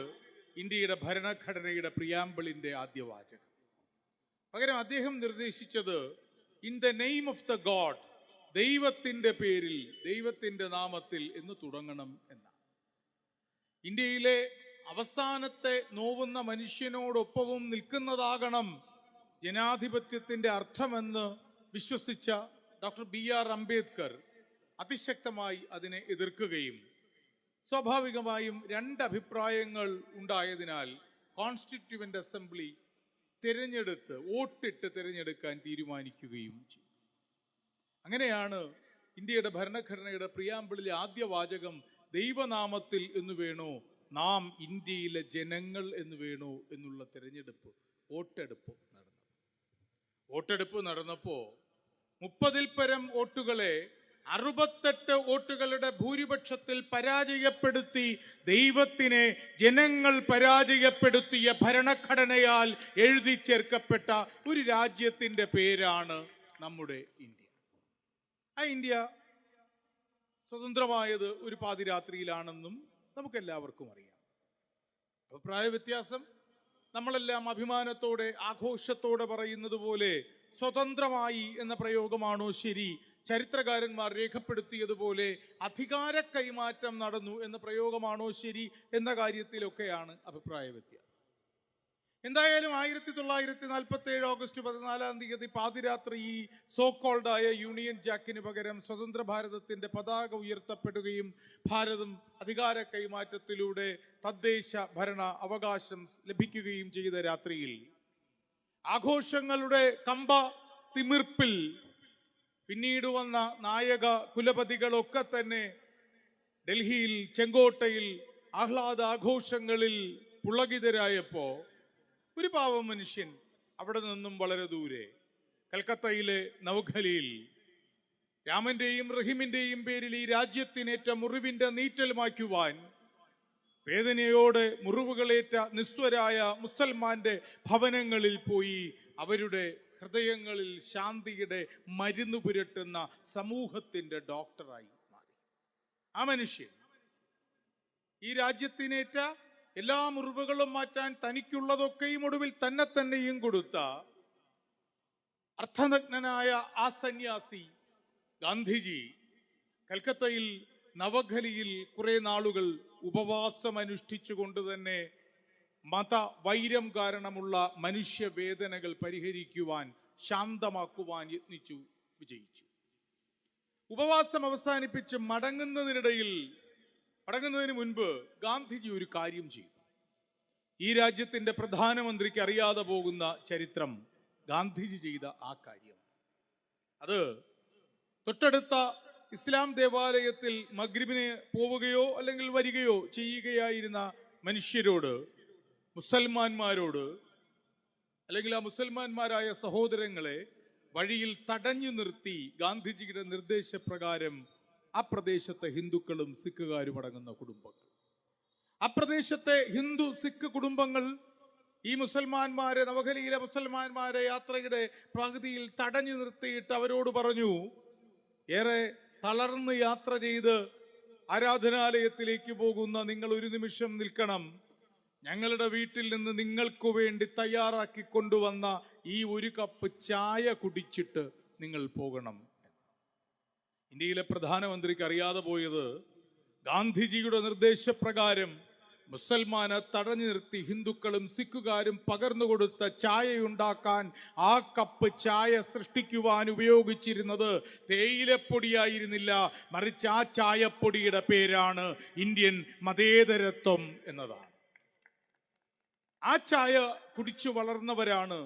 ഇന്ത്യയുടെ ഭരണഘടനയുടെ പ്രിയാമ്പിളിൻ്റെ ആദ്യ വാചകം. പകരം അദ്ദേഹം നിർദ്ദേശിച്ചത് in the name of the God, ദൈവത്തിൻ്റെ പേരിൽ, ദൈവത്തിൻ്റെ നാമത്തിൽ എന്ന് തുടങ്ങണം എന്നാണ്. ഇന്ത്യയിലെ അവസാനത്തെ നോവുന്ന മനുഷ്യനോടൊപ്പവും നിൽക്കുന്നതാകണം ജനാധിപത്യത്തിൻ്റെ അർത്ഥമെന്ന് വിശ്വസിച്ച ഡോക്ടർ BR അംബേദ്കർ അതിശക്തമായി അതിനെ എതിർക്കുകയും സ്വാഭാവികമായും രണ്ട് അഭിപ്രായങ്ങൾ ഉണ്ടായതിനാൽ കോൺസ്റ്റിറ്റ്യൂവൻ്റ് അസംബ്ലി വോട്ടിട്ട് തിരഞ്ഞെടുക്കാൻ തീരുമാനിക്കുകയും ചെയ്തു. അങ്ങനെയാണ് ഇന്ത്യയുടെ ഭരണഘടനയുടെ പ്രിയാമ്പിളിലെ ആദ്യ വാചകം ദൈവനാമത്തിൽ എന്ന് വേണോ, നാം ഇന്ത്യയിലെ ജനങ്ങൾ എന്ന് വേണോ എന്നുള്ള വോട്ടെടുപ്പ് നടന്നപ്പോൾ 30-ൽ പരം വോട്ടുകളെ 68 വോട്ടുകളുടെ ഭൂരിപക്ഷത്തിൽ പരാജയപ്പെടുത്തി ദൈവത്തിനെ ജനങ്ങൾ പരാജയപ്പെടുത്തിയ ഭരണഘടനയാൽ എഴുതി ചേർക്കപ്പെട്ട ഒരു രാജ്യത്തിൻ്റെ പേരാണ് നമ്മുടെ ഇന്ത്യ. ആ ഇന്ത്യ സ്വതന്ത്രമായത് ഒരു പാതിരാത്രിയിലാണെന്നും നമുക്കെല്ലാവർക്കും അറിയാം. അഭിപ്രായ വ്യത്യാസം നമ്മളെല്ലാം അഭിമാനത്തോടെ ആഘോഷത്തോടെ പറയുന്നത് പോലെ സ്വതന്ത്രമായി എന്ന പ്രയോഗമാണോ ശരി, ചരിത്രകാരന്മാർ രേഖപ്പെടുത്തിയതുപോലെ അധികാര കൈമാറ്റം നടന്നു എന്ന പ്രയോഗമാണോ ശരി എന്ന കാര്യത്തിലൊക്കെയാണ് അഭിപ്രായ വ്യത്യാസം. എന്തായാലും 1947 ഓഗസ്റ്റ് 14 പാതിരാത്രി ഈ സോക്കോൾഡായ യൂണിയൻ ജാക്കിന് പകരം സ്വതന്ത്ര ഭാരതത്തിൻ്റെ പതാക ഉയർത്തപ്പെടുകയും ഭാരതം അധികാര കൈമാറ്റത്തിലൂടെ തദ്ദേശ ഭരണ അവകാശം ലഭിക്കുകയും ചെയ്ത രാത്രിയിൽ ആഘോഷങ്ങളുടെ കമ്പ തിമിർപ്പിൽ പിന്നീട് വന്ന നായക കുലപതികളൊക്കെ തന്നെ ഡൽഹിയിൽ, ചെങ്കോട്ടയിൽ ആഹ്ലാദാഘോഷങ്ങളിൽ പുളകിതരായപ്പോൾ ഒരു പാവം മനുഷ്യൻ അവിടെ നിന്നും വളരെ ദൂരെ കൽക്കത്തയിലെ നവഖലിയിൽ രാമന്റെയും റഹീമിന്റെയും പേരിൽ ഈ രാജ്യത്തിനേറ്റ മുറിവിന്റെ നീറ്റൽ മായ്ക്കുവാൻ വേദനയോടെ മുറിവുകളേറ്റ നിസ്വരായ മുസൽമാന്റെ ഭവനങ്ങളിൽ പോയി അവരുടെ ഹൃദയങ്ങളിൽ ശാന്തിയുടെ മരുന്ന് പുരട്ടുന്ന സമൂഹത്തിന്റെ ഡോക്ടറായി മാറി. ആ മനുഷ്യൻ ഈ രാജ്യത്തിനേറ്റ എല്ലാ മുറിവുകളും മാറ്റാൻ തനിക്കുള്ളതൊക്കെയും ഒടുവിൽ തന്നെയും കൊടുത്ത അർത്ഥനഗ്നനായ ആ സന്യാസി ഗാന്ധിജി കൽക്കത്തയിൽ നവഖലിയിൽ കുറെ നാളുകൾ ഉപവാസം അനുഷ്ഠിച്ചുകൊണ്ട് തന്നെ മതവൈരം കാരണമുള്ള മനുഷ്യവേദനകൾ പരിഹരിക്കുവാൻ, ശാന്തമാക്കുവാൻ വിജയിച്ചു. ഉപവാസം അവസാനിപ്പിച്ച് മടങ്ങുന്നതിന് മുൻപ് ഗാന്ധിജി ഒരു കാര്യം ചെയ്തു. ഈ രാജ്യത്തിന്റെ പ്രധാനമന്ത്രിക്ക് അറിയാതെ പോകുന്ന ചരിത്രം ഗാന്ധിജി ചെയ്ത ആ കാര്യം. അത് തൊട്ടടുത്ത ഇസ്ലാം ദേവാലയത്തിൽ മഗ്രിബിന് പോവുകയോ അല്ലെങ്കിൽ വരികയോ ചെയ്യുകയായിരുന്ന മനുഷ്യരോട്, മുസൽമാന്മാരോട്, അല്ലെങ്കിൽ ആ മുസൽമാന്മാരായ സഹോദരങ്ങളെ വഴിയിൽ തടഞ്ഞു നിർത്തി ഗാന്ധിജിയുടെ നിർദ്ദേശപ്രകാരം ആ പ്രദേശത്തെ ഹിന്ദുക്കളും സിഖുകാരും അടങ്ങുന്ന കുടുംബങ്ങൾ, ആ പ്രദേശത്തെ ഹിന്ദു സിഖ് കുടുംബങ്ങൾ ഈ മുസൽമാന്മാരെ, നവഖലിയിലെ മുസൽമാന്മാരെ യാത്രയുടെ പകുതിയിൽ തടഞ്ഞു നിർത്തിയിട്ട് അവരോട് പറഞ്ഞു, ഏറെ തളർന്ന് യാത്ര ചെയ്ത് ആരാധനാലയത്തിലേക്ക് പോകുന്ന നിങ്ങൾ ഒരു നിമിഷം നിൽക്കണം. ഞങ്ങളുടെ വീട്ടിൽ നിന്ന് നിങ്ങൾക്ക് വേണ്ടി തയ്യാറാക്കി കൊണ്ടുവന്ന ഈ ഒരു കപ്പ് ചായ കുടിച്ചിട്ട് നിങ്ങൾ പോകണം. ഇന്ത്യയിലെ പ്രധാനമന്ത്രിക്ക് അറിയാതെ പോയത് ഗാന്ധിജിയുടെ നിർദ്ദേശപ്രകാരം മുസൽമാനെ തടഞ്ഞു നിർത്തി ഹിന്ദുക്കളും സിഖുകാരും പകർന്നുകൊടുത്ത ചായയുണ്ടാക്കാൻ ആ കപ്പ് ചായ സൃഷ്ടിക്കുവാൻ ഉപയോഗിച്ചിരുന്നത് തേയിലപ്പൊടിയായിരുന്നില്ല, മറിച്ച് ആ ചായപ്പൊടിയുടെ പേരാണ് ഇന്ത്യൻ മതേതരത്വം എന്നതാണ്. ആ ചായ കുടിച്ചു വളർന്നവരാണ്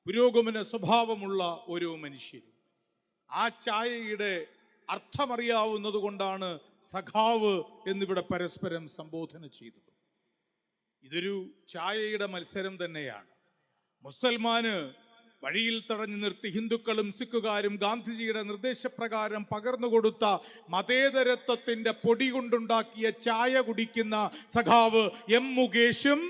പുരോഗമന സ്വഭാവമുള്ള ഓരോ മനുഷ്യരും. ആ ചായയുടെ അർത്ഥമറിയാവുന്നത് കൊണ്ടാണ് സഖാവ് എന്നിവിടെ പരസ്പരം സംബോധന ചെയ്തത്. ഇതൊരു ചായയുടെ മത്സരം തന്നെയാണ്. മുസൽമാന് വഴിയിൽ തടഞ്ഞു നിർത്തി ഹിന്ദുക്കളും സിഖുകാരും ഗാന്ധിജിയുടെ നിർദ്ദേശപ്രകാരം പകർന്നുകൊടുത്ത മതേതരത്വത്തിന്റെ പൊടി കൊണ്ടുണ്ടാക്കിയ ചായ കുടിക്കുന്ന സഖാവ് എം മുകേഷും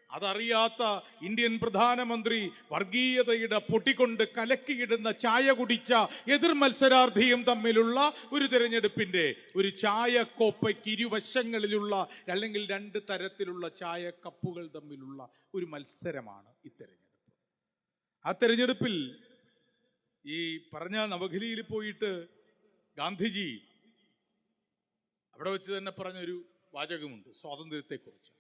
അതറിയാത്ത ഇന്ത്യൻ പ്രധാനമന്ത്രി വർഗീയതയുടെ പൊടികൊണ്ട് കലക്കിയിടുന്ന ചായ കുടിച്ച എതിർ മത്സരാർത്ഥിയും തമ്മിലുള്ള ഒരു തിരഞ്ഞെടുപ്പിന്റെ ഒരു ചായക്കോപ്പയ്ക്ക് ഇരുവശങ്ങളിലുള്ള അല്ലെങ്കിൽ രണ്ട് തരത്തിലുള്ള ചായക്കപ്പുകൾ തമ്മിലുള്ള ഒരു മത്സരമാണ് ഈ തെരഞ്ഞെടുപ്പ്. ആ തെരഞ്ഞെടുപ്പിൽ ഈ പറഞ്ഞ നവഖലിയിൽ പോയിട്ട് ഗാന്ധിജി അവിടെ വെച്ച് തന്നെ പറഞ്ഞൊരു വാചകമുണ്ട് സ്വാതന്ത്ര്യത്തെക്കുറിച്ച്.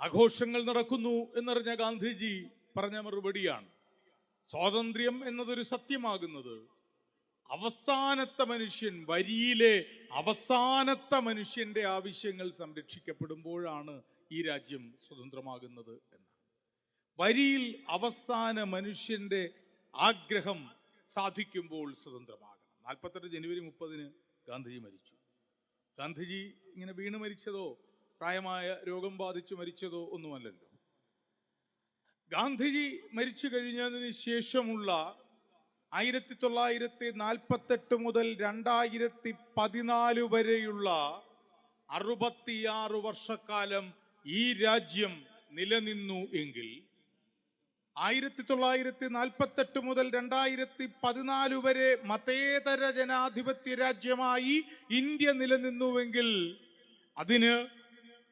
ആഘോഷങ്ങൾ നടക്കുന്നു എന്നറിഞ്ഞ ഗാന്ധിജി പറഞ്ഞ മറുപടിയാണ്, സ്വാതന്ത്ര്യം എന്നതൊരു സത്യമാകുന്നത് അവസാനത്തെ മനുഷ്യൻ, വരിയിലെ അവസാനത്തെ മനുഷ്യന്റെ ആവശ്യങ്ങൾ സംരക്ഷിക്കപ്പെടുമ്പോഴാണ് ഈ രാജ്യം സ്വതന്ത്രമാകുന്നത് എന്നാണ്. വരിയിൽ അവസാന മനുഷ്യന്റെ ആഗ്രഹം സാധിക്കുമ്പോൾ സ്വതന്ത്രമാകണം. 48 ജനുവരി 30 ഗാന്ധിജി മരിച്ചു. ഗാന്ധിജി ഇങ്ങനെ വീണ് മരിച്ചതോ പ്രായമായ രോഗം ബാധിച്ചു മരിച്ചതോ ഒന്നുമല്ലല്ലോ. ഗാന്ധിജി മരിച്ചു കഴിഞ്ഞതിന് ശേഷമുള്ള 1948 മുതൽ 2014 വരെയുള്ള 66 വർഷക്കാലം ഈ രാജ്യം നിലനിന്നു എങ്കിൽ 1948 മുതൽ 2014 വരെ മതേതര ജനാധിപത്യ രാജ്യമായി ഇന്ത്യ നിലനിന്നുവെങ്കിൽ അതിന്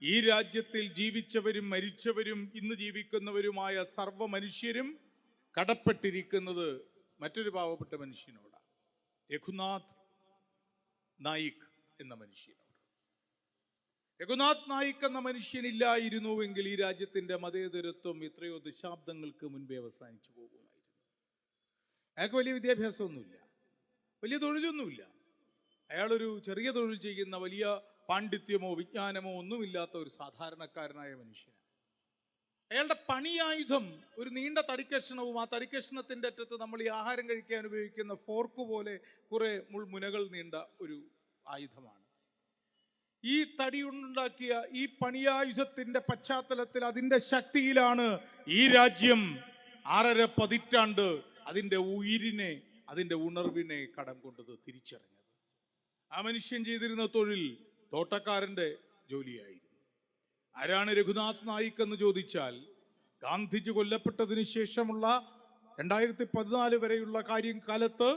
ഈ രാജ്യത്തിൽ ജീവിച്ചവരും മരിച്ചവരും ഇന്ന് ജീവിക്കുന്നവരുമായ സർവ്വ മനുഷ്യരും കടപ്പെട്ടിരിക്കുന്നത് മറ്റൊരു പാവപ്പെട്ട മനുഷ്യനോടാണ്, രഘുനാഥ് നായിക് എന്ന മനുഷ്യനോട്. രഘുനാഥ് നായിക് എന്ന മനുഷ്യനില്ലായിരുന്നുവെങ്കിൽ ഈ രാജ്യത്തിന്റെ മതേതരത്വം എത്രയോ ദശാബ്ദങ്ങൾക്ക് മുൻപേ അവസാനിച്ചു പോകുമായിരുന്നു. അയാൾക്ക് വലിയ വിദ്യാഭ്യാസമൊന്നുമില്ല, വലിയ തൊഴിലൊന്നുമില്ല. അയാളൊരു ചെറിയ തൊഴിൽ ചെയ്യുന്ന, വലിയ പാണ്ഡിത്യമോ വിജ്ഞാനമോ ഒന്നുമില്ലാത്ത ഒരു സാധാരണക്കാരനായ മനുഷ്യനാണ്. അയാളുടെ പണിയായുധം ഒരു നീണ്ട തടിക്കഷ്ണവും, ആ തടിക്കഷ്ണത്തിന്റെ അറ്റത്ത് നമ്മൾ ഈ ആഹാരം കഴിക്കാൻ ഉപയോഗിക്കുന്ന ഫോർക്ക് പോലെ കുറെ മുൾമുനകൾ നീണ്ട ഒരു ആയുധമാണ്. ഈ തടി കൊണ്ടുണ്ടാക്കിയ ഈ പണിയായുധത്തിന്റെ പശ്ചാത്തലത്തിൽ അതിന്റെ ശക്തിയിലാണ് ഈ രാജ്യം 6.5 പതിറ്റാണ്ട് അതിന്റെ ഉയിരിനെ, അതിന്റെ ഉണർവിനെ കടം കൊണ്ടത് തിരിച്ചറിഞ്ഞത്. ആ മനുഷ്യൻ ചെയ്തിരുന്ന തൊഴിൽ തോട്ടക്കാരന്റെ ജോലിയായിരുന്നു. ആരാണ് രഘുനാഥ് നായിക് എന്ന് ചോദിച്ചാൽ, ഗാന്ധിജി കൊല്ലപ്പെട്ടതിന് ശേഷമുള്ള 2014 വരെയുള്ള കാലത്ത്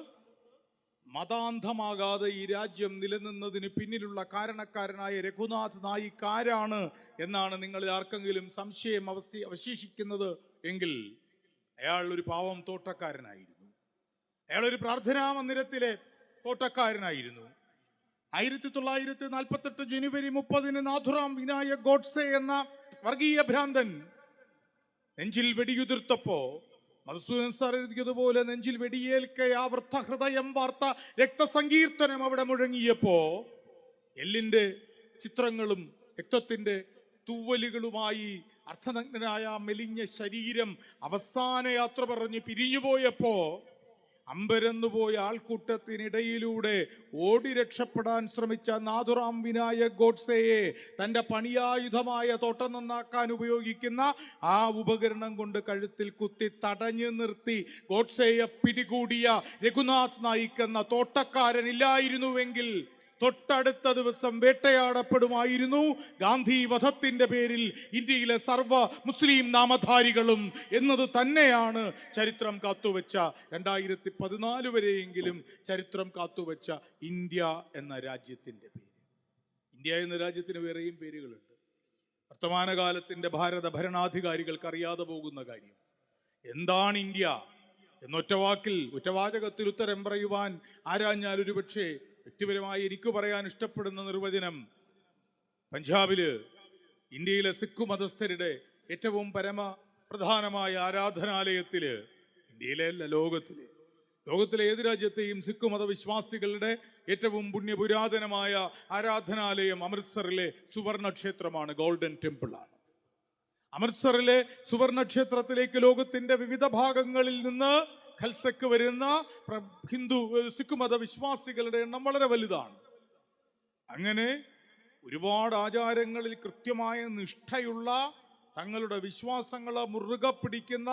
മതാന്ധമാകാതെ ഈ രാജ്യം നിലനിന്നതിന് പിന്നിലുള്ള കാരണക്കാരനായ രഘുനാഥ് നായിക് ആരാണ് എന്നാണ് നിങ്ങളിൽ ആർക്കെങ്കിലും സംശയം അവശേഷിക്കുന്നത് എങ്കിൽ അയാൾ ഒരു പാവം തോട്ടക്കാരനായിരുന്നു. അയാൾ ഒരു പ്രാർത്ഥനാ മന്ദിരത്തിലെ തോട്ടക്കാരനായിരുന്നു. 1948 ജനുവരി 30 നാഥുറാം വിനായക് ഗോഡ്സെ എന്ന വർഗീയ ഭ്രാന്തൻ നെഞ്ചിൽ വെടിയുതിർത്തപ്പോ, മധുസൂദൻ സാർ എഴുതിയതുപോലെ നെഞ്ചിൽ വെടിയേൽക്കെ ആ വൃദ്ധഹൃദയം വാർത്ത രക്തസങ്കീർത്തനം അവിടെ മുഴങ്ങിയപ്പോ എല്ലിന്റെ ചിത്രങ്ങളും രക്തത്തിന്റെ തൂവലുകളുമായി അർത്ഥനഗ്നനായ മെലിഞ്ഞ ശരീരം അവസാന യാത്ര പറഞ്ഞ് പിരിഞ്ഞുപോയപ്പോ അമ്പരന്നുപോയ ആൾക്കൂട്ടത്തിനിടയിലൂടെ ഓടി രക്ഷപ്പെടാൻ ശ്രമിച്ച നാഥുറാം വിനായക് ഗോഡ്സെയെ തൻ്റെ പണിയായുധമായ തോട്ടം നന്നാക്കാൻ ഉപയോഗിക്കുന്ന ആ ഉപകരണം കൊണ്ട് കഴുത്തിൽ കുത്തി തടഞ്ഞു നിർത്തി ഗോഡ്സെയെ പിടികൂടിയ രഘുനാഥ് നായിക് എന്ന തോട്ടക്കാരനില്ലായിരുന്നുവെങ്കിൽ തൊട്ടടുത്ത ദിവസം വേട്ടയാടപ്പെടുമായിരുന്നു ഗാന്ധി വധത്തിന്റെ പേരിൽ ഇന്ത്യയിലെ സർവ്വ മുസ്ലിം നാമധാരികളും എന്നത് തന്നെയാണ് ചരിത്രം കാത്തുവെച്ച 2014 വരെയെങ്കിലും ചരിത്രം കാത്തുവെച്ച ഇന്ത്യ എന്ന രാജ്യത്തിന്റെ പേര്. ഇന്ത്യ എന്ന രാജ്യത്തിന് വേറെയും പേരുകളുണ്ട്. വർത്തമാനകാലത്തിൻ്റെ ഭാരത ഭരണാധികാരികൾക്ക് അറിയാതെ പോകുന്ന കാര്യം എന്താണ് ഇന്ത്യ ഒറ്റവാചകത്തിൽ ഉത്തരം പറയുവാൻ ആരാഞ്ഞാൽ ഒരു പക്ഷേ വ്യക്തിപരമായി എനിക്ക് പറയാൻ ഇഷ്ടപ്പെടുന്ന നിർവചനം പഞ്ചാബില് ഇന്ത്യയിലെ സിഖ് മതസ്ഥരുടെ ഏറ്റവും പരമപ്രധാനമായ ആരാധനാലയത്തില്, ഇന്ത്യയിലെ അല്ല ലോകത്തിലെ ഏത് രാജ്യത്തെയും സിഖ് മതവിശ്വാസികളുടെ ഏറ്റവും പുണ്യപുരാതനമായ ആരാധനാലയം അമൃത്സറിലെ സുവർണ ക്ഷേത്രമാണ്, ഗോൾഡൻ ടെമ്പിൾ ആണ്. അമൃത്സറിലെ സുവർണ ക്ഷേത്രത്തിലേക്ക് ലോകത്തിന്റെ വിവിധ ഭാഗങ്ങളിൽ നിന്ന് ഖൽസക്ക് വരുന്ന സിഖ് മതവിശ്വാസികളുടെ എണ്ണം വളരെ വലുതാണ്. അങ്ങനെ ഒരുപാട് ആചാരങ്ങളിൽ കൃത്യമായ നിഷ്ഠയുള്ള തങ്ങളുടെ വിശ്വാസങ്ങളെ മുറുകെ പിടിക്കുന്ന